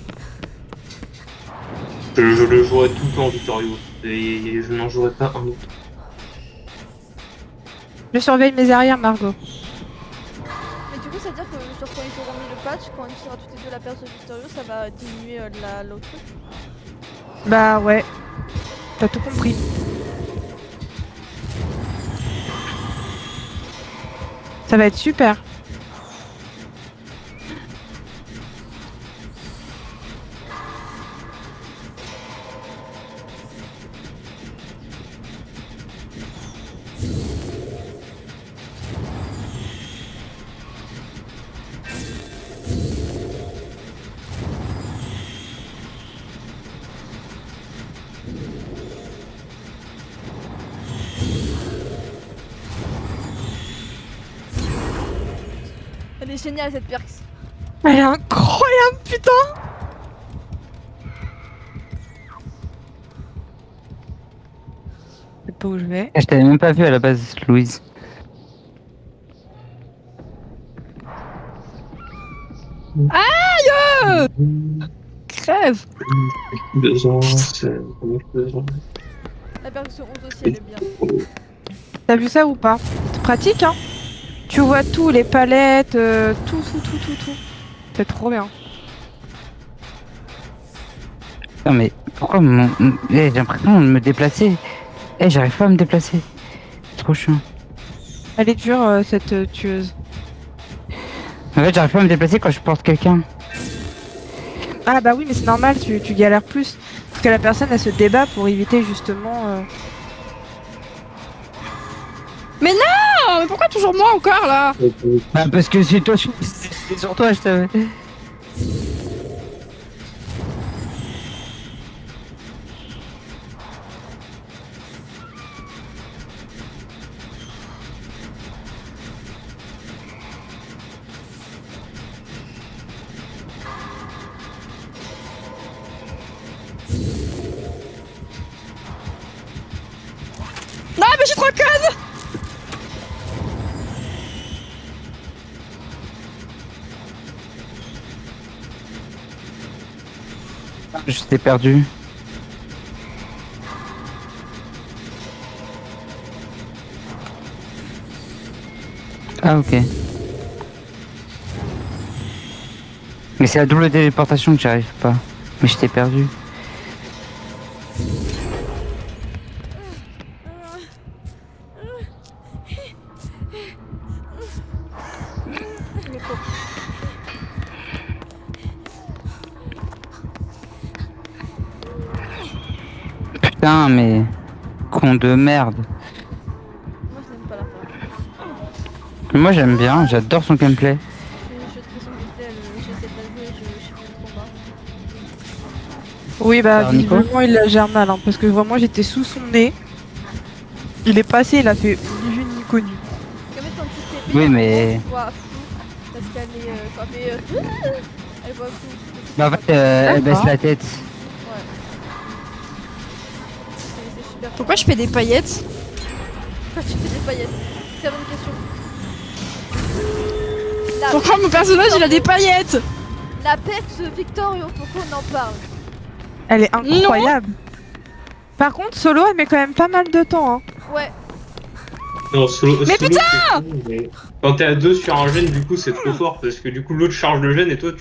Je le jouerai tout le temps Victorio. Et je n'en jouerai pas un autre. Je surveille mes arrières Margot. Mais du coup, ça veut dire que genre, quand ils auront mis le patch, quand il sera toutes les deux la perso Victorio, ça va diminuer l'autre truc. Bah ouais. T'as tout compris. Ça va être super. Elle est géniale cette perk. Elle est incroyable putain. Je sais pas où je vais. Je t'avais même pas vu à la base, Louise. Crève. Besoin, c'est besoin. La perk sur 11 aussi, elle est bien. T'as vu ça ou pas? C'est pratique hein. Tu vois tout, les palettes, tout. C'est trop bien. Non mais pourquoi j'ai l'impression de me déplacer. J'arrive pas à me déplacer. C'est trop chiant. Elle est dure cette tueuse. En fait, j'arrive pas à me déplacer quand je porte quelqu'un. Ah bah oui mais c'est normal, tu galères plus. Parce que la personne elle se débat pour éviter justement... Oh, mais pourquoi toujours moi encore là? Bah parce que c'est toi, c'est sur toi, je t'avais. Non, mais j'ai trop conne! Je t'ai perdu. Ah, ok. Mais c'est la double téléportation que j'arrive pas. Mais je t'ai perdu. Putain, mais... Con de merde. Moi, je n'aime pas la fin. Moi j'aime bien, j'adore son gameplay. Je de toute façon, j'essaie de la jouer, je suis plus le combat. Oui, bah, Alors, Nico visiblement, il la gère mal, hein, parce que vraiment, j'étais sous son nez. Il est passé, il a fait ni vu ni connu. Comme quand tu t'es Oui, mais- Elle voit flou, parce qu'elle est... quand elle voit flou. Bah, en fait, elle baisse la tête. Ouais. C'est super. Pourquoi je fais des paillettes? Pourquoi tu fais des paillettes? Très bonne question. La Pourquoi mon personnage il a des paillettes? La perte Victorio, faut qu'on en parle. Elle est incroyable. Par contre, solo, elle met quand même pas mal de temps. Hein. Ouais. Non, solo. Mais solo, c'est cool, mais quand t'es à 2 sur un gène, du coup, c'est trop fort parce que du coup, l'autre charge le gène et toi,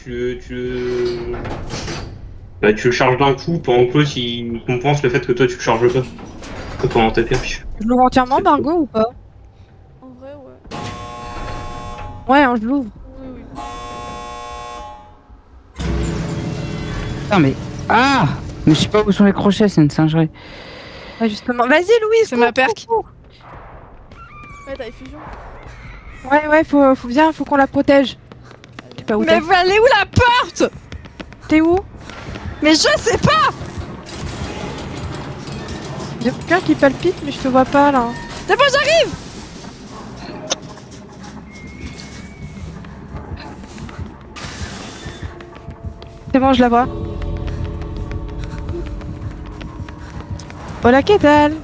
bah, tu le charges d'un coup pendant que l'autre il compense le fait que toi tu le charges pas. Que pendant ta perche. Je l'ouvre entièrement, Margot, ou pas? En vrai, ouais. Ouais, hein, je l'ouvre. Oui, oui. Putain, mais. Ah! Mais je sais pas où sont les crochets, c'est une singerie. Ouais, justement. Vas-y, Louise, C'est ma perque. Ouais, t'as effusion. Ouais, faut bien, faut qu'on la protège. Je sais pas où Mais t'es. vous allez où la porte? T'es où? Mais je sais pas. Y'a quelqu'un qui palpite, mais je te vois pas là. C'est bon, j'arrive. C'est bon, je la vois. Hola, ¿qué tal?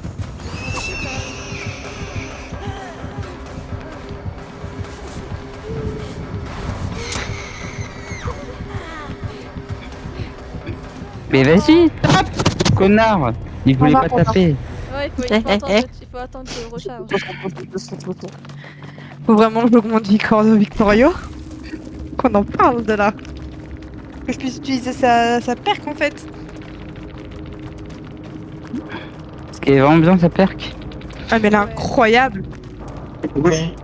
Mais vas-y, tape! Connard! Il voulait pas taper. Ouais, il faut attendre que le recharge. Faut vraiment que j'augmente Victorio. Qu'on en parle de là. Que je puisse utiliser sa perque en fait. Parce qu'elle est vraiment bien sa perque. Ah, mais elle est Ouais. incroyable. Oui.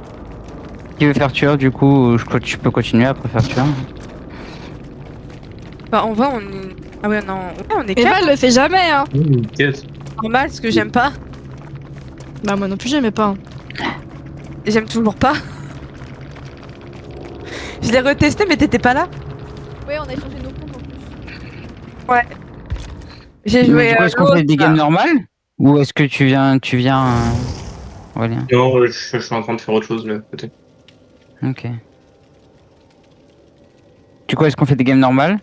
Qui veut faire tueur, du coup, tu peux continuer après faire tueur. Bah, on va, on est. Ah, ouais, non. Ouais, on est Mais quatre. elle le fait jamais, hein. Quête. Normal, ce que j'aime pas. Bah moi non plus j'aimais pas. J'aime toujours pas. Je l'ai retesté, mais t'étais pas là. Ouais, on a échangé nos comptes en plus. J'ai Mais joué. du coup, est-ce qu'on fait des games normales? Ou est-ce que tu viens. Aurélien. Non, je suis en train de faire autre chose là, peut-être. Ok. Du coup, est-ce qu'on fait des games normales?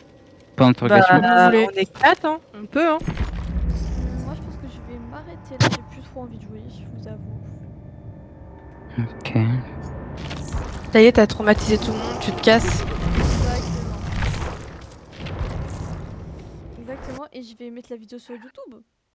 Pendant l'interrogation. Bah, Vous voulez. on est 4, hein. On peut, hein. Moi, je pense que je vais m'arrêter là. J'ai plus trop envie de jouer, je vous avoue. Ok. Ça y est, t'as traumatisé tout le monde, tu te casses. Exactement. Et je vais mettre la vidéo sur YouTube.